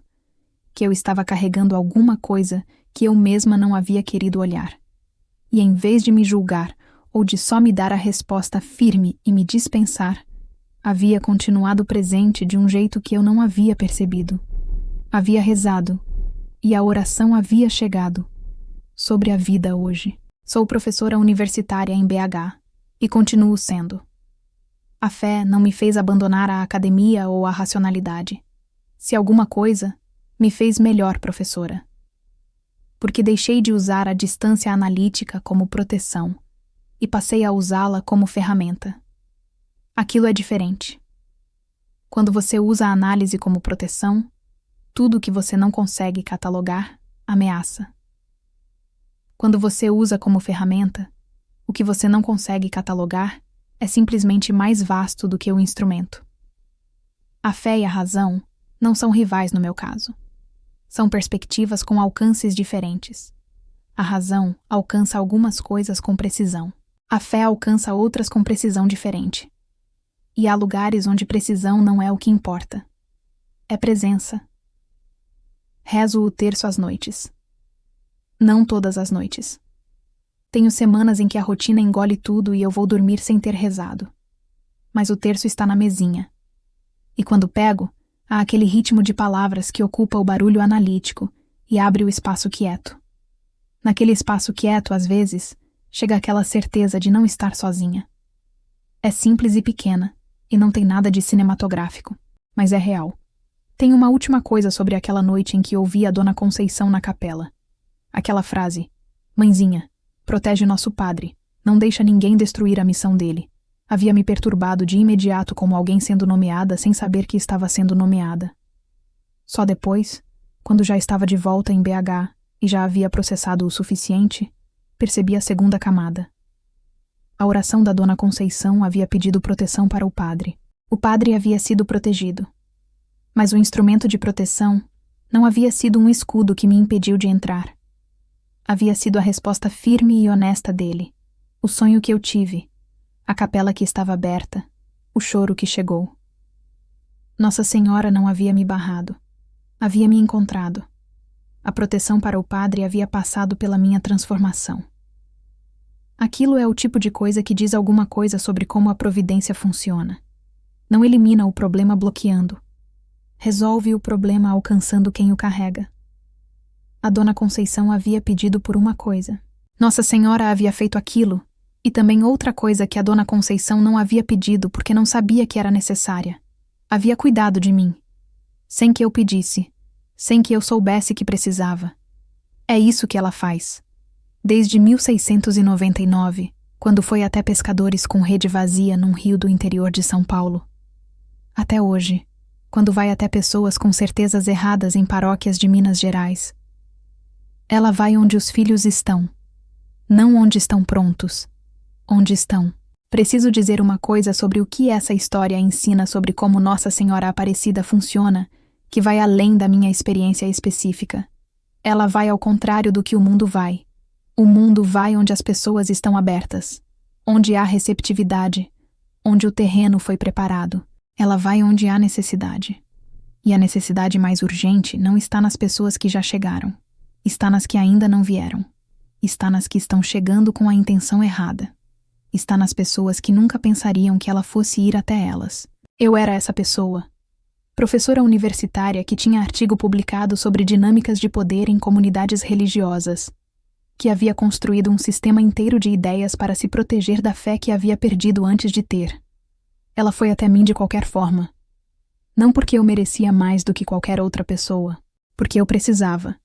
[SPEAKER 1] que eu estava carregando alguma coisa que eu mesma não havia querido olhar. E em vez de me julgar ou de só me dar a resposta firme e me dispensar, havia continuado presente de um jeito que eu não havia percebido. Havia rezado, e a oração havia chegado, sobre a vida hoje. Sou professora universitária em BH, e continuo sendo. A fé não me fez abandonar a academia ou a racionalidade. Se alguma coisa, me fez melhor professora. Porque deixei de usar a distância analítica como proteção, e passei a usá-la como ferramenta. Aquilo é diferente. Quando você usa a análise como proteção, tudo que você não consegue catalogar ameaça. Quando você usa como ferramenta, o que você não consegue catalogar é simplesmente mais vasto do que o instrumento. A fé e a razão não são rivais no meu caso. São perspectivas com alcances diferentes. A razão alcança algumas coisas com precisão. A fé alcança outras com precisão diferente. E há lugares onde precisão não é o que importa. É presença. Rezo o terço às noites. Não todas as noites. Tenho semanas em que a rotina engole tudo e eu vou dormir sem ter rezado. Mas o terço está na mesinha. E quando pego, há aquele ritmo de palavras que ocupa o barulho analítico e abre o espaço quieto. Naquele espaço quieto, às vezes, chega aquela certeza de não estar sozinha. É simples e pequena, e não tem nada de cinematográfico, mas é real. Tem uma última coisa sobre aquela noite em que ouvi a Dona Conceição na capela. Aquela frase: "Mãezinha, protege nosso padre, não deixa ninguém destruir a missão dele." Havia me perturbado de imediato como alguém sendo nomeada sem saber que estava sendo nomeada. Só depois, quando já estava de volta em BH e já havia processado o suficiente, percebi a segunda camada. A oração da Dona Conceição havia pedido proteção para o padre. O padre havia sido protegido. Mas o instrumento de proteção não havia sido um escudo que me impediu de entrar. Havia sido a resposta firme e honesta dele, o sonho que eu tive, a capela que estava aberta, o choro que chegou. Nossa Senhora não havia me barrado. Havia me encontrado. A proteção para o padre havia passado pela minha transformação. Aquilo é o tipo de coisa que diz alguma coisa sobre como a providência funciona. Não elimina o problema bloqueando. Resolve o problema alcançando quem o carrega. A Dona Conceição havia pedido por uma coisa. Nossa Senhora havia feito aquilo, e também outra coisa que a Dona Conceição não havia pedido porque não sabia que era necessária. Havia cuidado de mim, sem que eu pedisse, sem que eu soubesse que precisava. É isso que ela faz. Desde 1699, quando foi até pescadores com rede vazia num rio do interior de São Paulo. Até hoje, quando vai até pessoas com certezas erradas em paróquias de Minas Gerais. Ela vai onde os filhos estão, não onde estão prontos, onde estão. Preciso dizer uma coisa sobre o que essa história ensina sobre como Nossa Senhora Aparecida funciona, que vai além da minha experiência específica. Ela vai ao contrário do que o mundo vai. O mundo vai onde as pessoas estão abertas, onde há receptividade, onde o terreno foi preparado. Ela vai onde há necessidade. E a necessidade mais urgente não está nas pessoas que já chegaram. Está nas que ainda não vieram. Está nas que estão chegando com a intenção errada. Está nas pessoas que nunca pensariam que ela fosse ir até elas. Eu era essa pessoa. Professora universitária que tinha artigo publicado sobre dinâmicas de poder em comunidades religiosas, que havia construído um sistema inteiro de ideias para se proteger da fé que havia perdido antes de ter. Ela foi até mim de qualquer forma. Não porque eu merecia mais do que qualquer outra pessoa, porque eu precisava.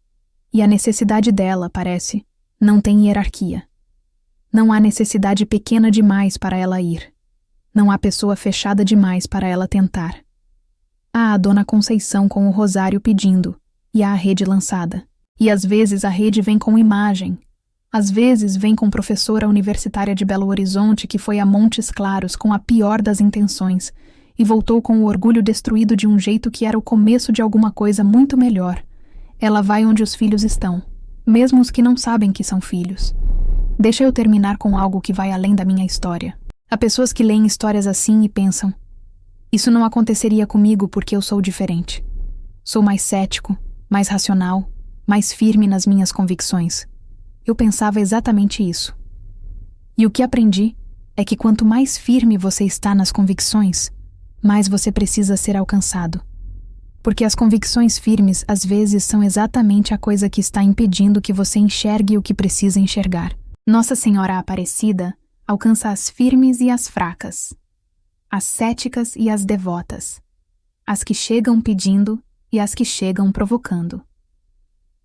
[SPEAKER 1] E a necessidade dela, parece, não tem hierarquia. Não há necessidade pequena demais para ela ir. Não há pessoa fechada demais para ela tentar. Há a Dona Conceição com o rosário pedindo, e há a rede lançada. E às vezes a rede vem com imagem. Às vezes vem com professora universitária de Belo Horizonte que foi a Montes Claros com a pior das intenções e voltou com o orgulho destruído de um jeito que era o começo de alguma coisa muito melhor. Ela vai onde os filhos estão, mesmo os que não sabem que são filhos. Deixa eu terminar com algo que vai além da minha história. Há pessoas que leem histórias assim e pensam: isso não aconteceria comigo porque eu sou diferente. Sou mais cético, mais racional, mais firme nas minhas convicções. Eu pensava exatamente isso. E o que aprendi é que quanto mais firme você está nas convicções, mais você precisa ser alcançado. Porque as convicções firmes, às vezes, são exatamente a coisa que está impedindo que você enxergue o que precisa enxergar. Nossa Senhora Aparecida alcança as firmes e as fracas, as céticas e as devotas, as que chegam pedindo e as que chegam provocando.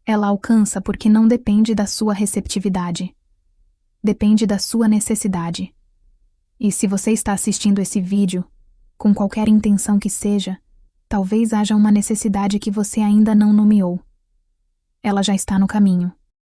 [SPEAKER 1] Ela alcança porque não depende da sua receptividade. Depende da sua necessidade. E se você está assistindo esse vídeo, com qualquer intenção que seja, talvez haja uma necessidade que você ainda não nomeou. Ela já está no caminho.